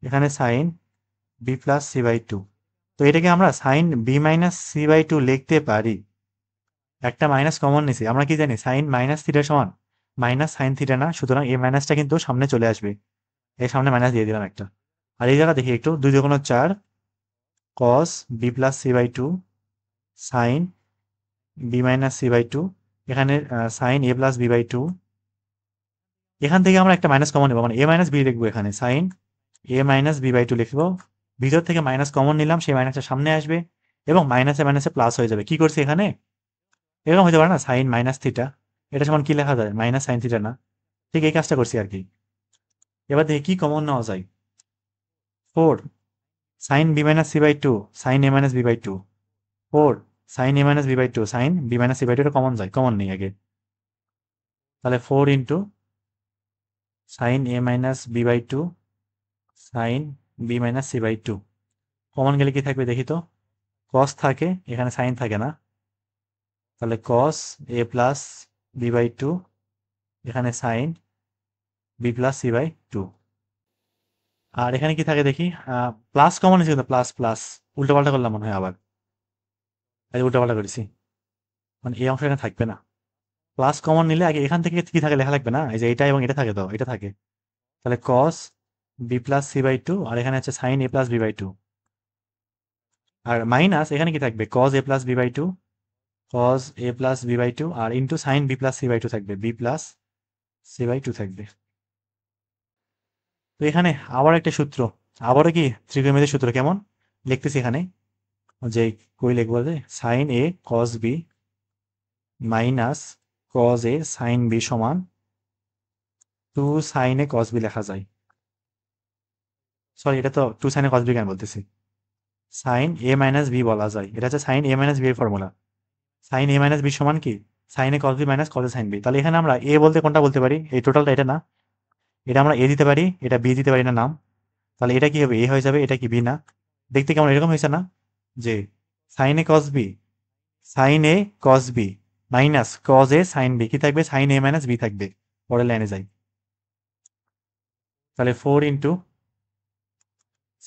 [SPEAKER 1] এখানে sine B plus C by 2, তো এটাকে আমরা sine B minus C by 2 লিখতে পারি, একটা মাইনাস কমন নিছি, আমরা কি জানি সাইন মাইনাস থিটা সমান মাইনাস সাইন থিটা না, সুতরাং এই মাইনাসটা কিন্তু সামনে চলে আসবে, এই সামনে মাইনাস দিয়ে দিলাম একটা। আর এই জায়গা দেখি একটু, 2 2 4 cos B plus C by 2 sine B minus C by 2, এখানে sine A plus B by two, এখান থেকে আমরা একটা মাইনাস কমন নেবো, মানে এ মাইনাস বি লিখবো, এখানে sine A minus B by two লিখবো, ভিতর থেকে মাইনাস কমন নিলাম, সেই মাইনাসটা সামনে আসবে এবং মাইনাসে মাইনাসে প্লাস হয়ে যাবে। কি করছি এখানে, এরকম হতে পারে না, সাইন মাইনাস থিটা, এটা সমান কি লেখা যায়, মাইনাস সাইন থিটা না? ঠিক এই কাজটা করছি আর কি। এবার দেখি কি কমন নেওয়া যায়। 4 sine B minus C by two, sine A minus B by two, 4 sine A minus B by two, sine B minus C by two, এটা কমন যায়, কমন নেই আগে। তাহলে 4 into sine A minus B by two, sine B minus C by two, common গেলে কি থাকবে দেখি তো, কস থাকে, এখানে সাইন থাকে না, তাহলে cos A plus B by two, এখানে sine B plus C by two. আর এখানে কি থাকে দেখি, প্লাস কমন এসে কিন্তু প্লাস প্লাস উল্টোপাল্টা করলাম মনে হয় আবার, উল্টোপাল্টা করেছি, মানে এই অংশ এখানে থাকবে না। প্লাস কমন নিলে আগে এখান থেকে কি থাকে লেখা লাগবে না, এই যে এটা এবং এটা থাকে, তো এটা থাকে, তাহলে cos B plus C by two, আর এখানে হচ্ছে sine A plus B by two, আর মাইনাস এখানে কি থাকবে, cos A plus B by two, cos A plus B by two, আর into sine B plus C by two থাকবে, B plus C by two থাকবে। তো এখানে আবার একটা সূত্র, আবারও কি ত্রিকোণমিতির সূত্র, কেমন লিখতেছি এখানে, যে কই লিখবো, যে সাইন এ কস বি মাইনাস কস এ সাইন বি সমান 2 সাইন এ কস বি লেখা যায়। সরি, এটা তো 2 সাইন এ কস বি কেন বলতেছি, সাইন এ মাইনাস বি বলা যায়, এটা হচ্ছে সাইন এ মাইনাস বি এর formula. Sign A minus B সমান কি, সাইন এ কস বি মাইনাস কস এ সাইন বি। তাহলে এখানে আমরা এ বলতে কোনটা বলতে পারি, এই টোটালটা এটা না, এটা আমরা এ দিতে পারি, এটা বি দিতে পারি না নাম, তাহলে এটা কি হবে, এ হয়ে যাবে, এটা কি বি না? দেখতে কেমন এরকম হয়েছে না, যে সাইন এ কস বি, সাইন এ কস বি মাইনাস কস এ সাইন বি, কি থাকবে, সাইন এ মাইনাস বি থাকবে। পরের লাইনে যাই, তাহলে 4 into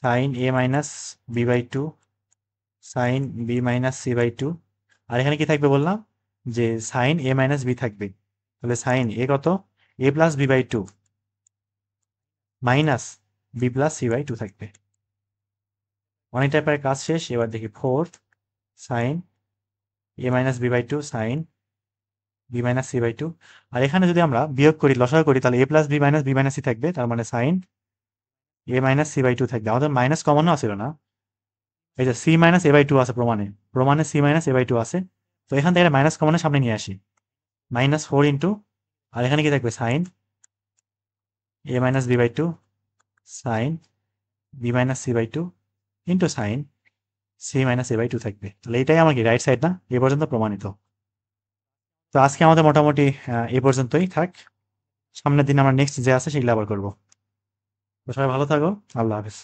[SPEAKER 1] sine A minus B by two, sine B minus C by two, আর এখানে কি থাকবে বললাম, যে সাইন এ মাইনাস বি থাকবে, তাহলে সাইন এ কত, A plus B by two minus B plus C by two থাকবে। অনেকটা প্রায় কাজ শেষ, এবার দেখি 4 sine A minus B by two, sine B minus C by two, আর এখানে যদি আমরা বিয়োগ করি, লসাগু করি, তাহলে A plus B minus B minus C থাকবে, তার মানে sine A minus C by two থাকবে। আমাদের মাইনাস কমনও আছিল না, এই যে C minus A by two আছে প্রমাণে, প্রমাণে C minus A by two আছে, তো এখান থেকে মাইনাস কমনের সামনে নিয়ে আসি, মাইনাস 4 ইন্টু, আর এখানে কি থাকবে, sine A minus B by two, sine B minus C by two into sine C minus A by two থাকবে। তাহলে এটাই আমার কি রাইট সাইড না, এ পর্যন্ত প্রমাণিত। তো আজকে আমাদের মোটামুটি এ পর্যন্তই থাক, সামনের দিন আমরা নেক্সট যে আছে সেগুলো আবার করবো। তো সবাই ভালো থাকো, আল্লাহ হাফেজ।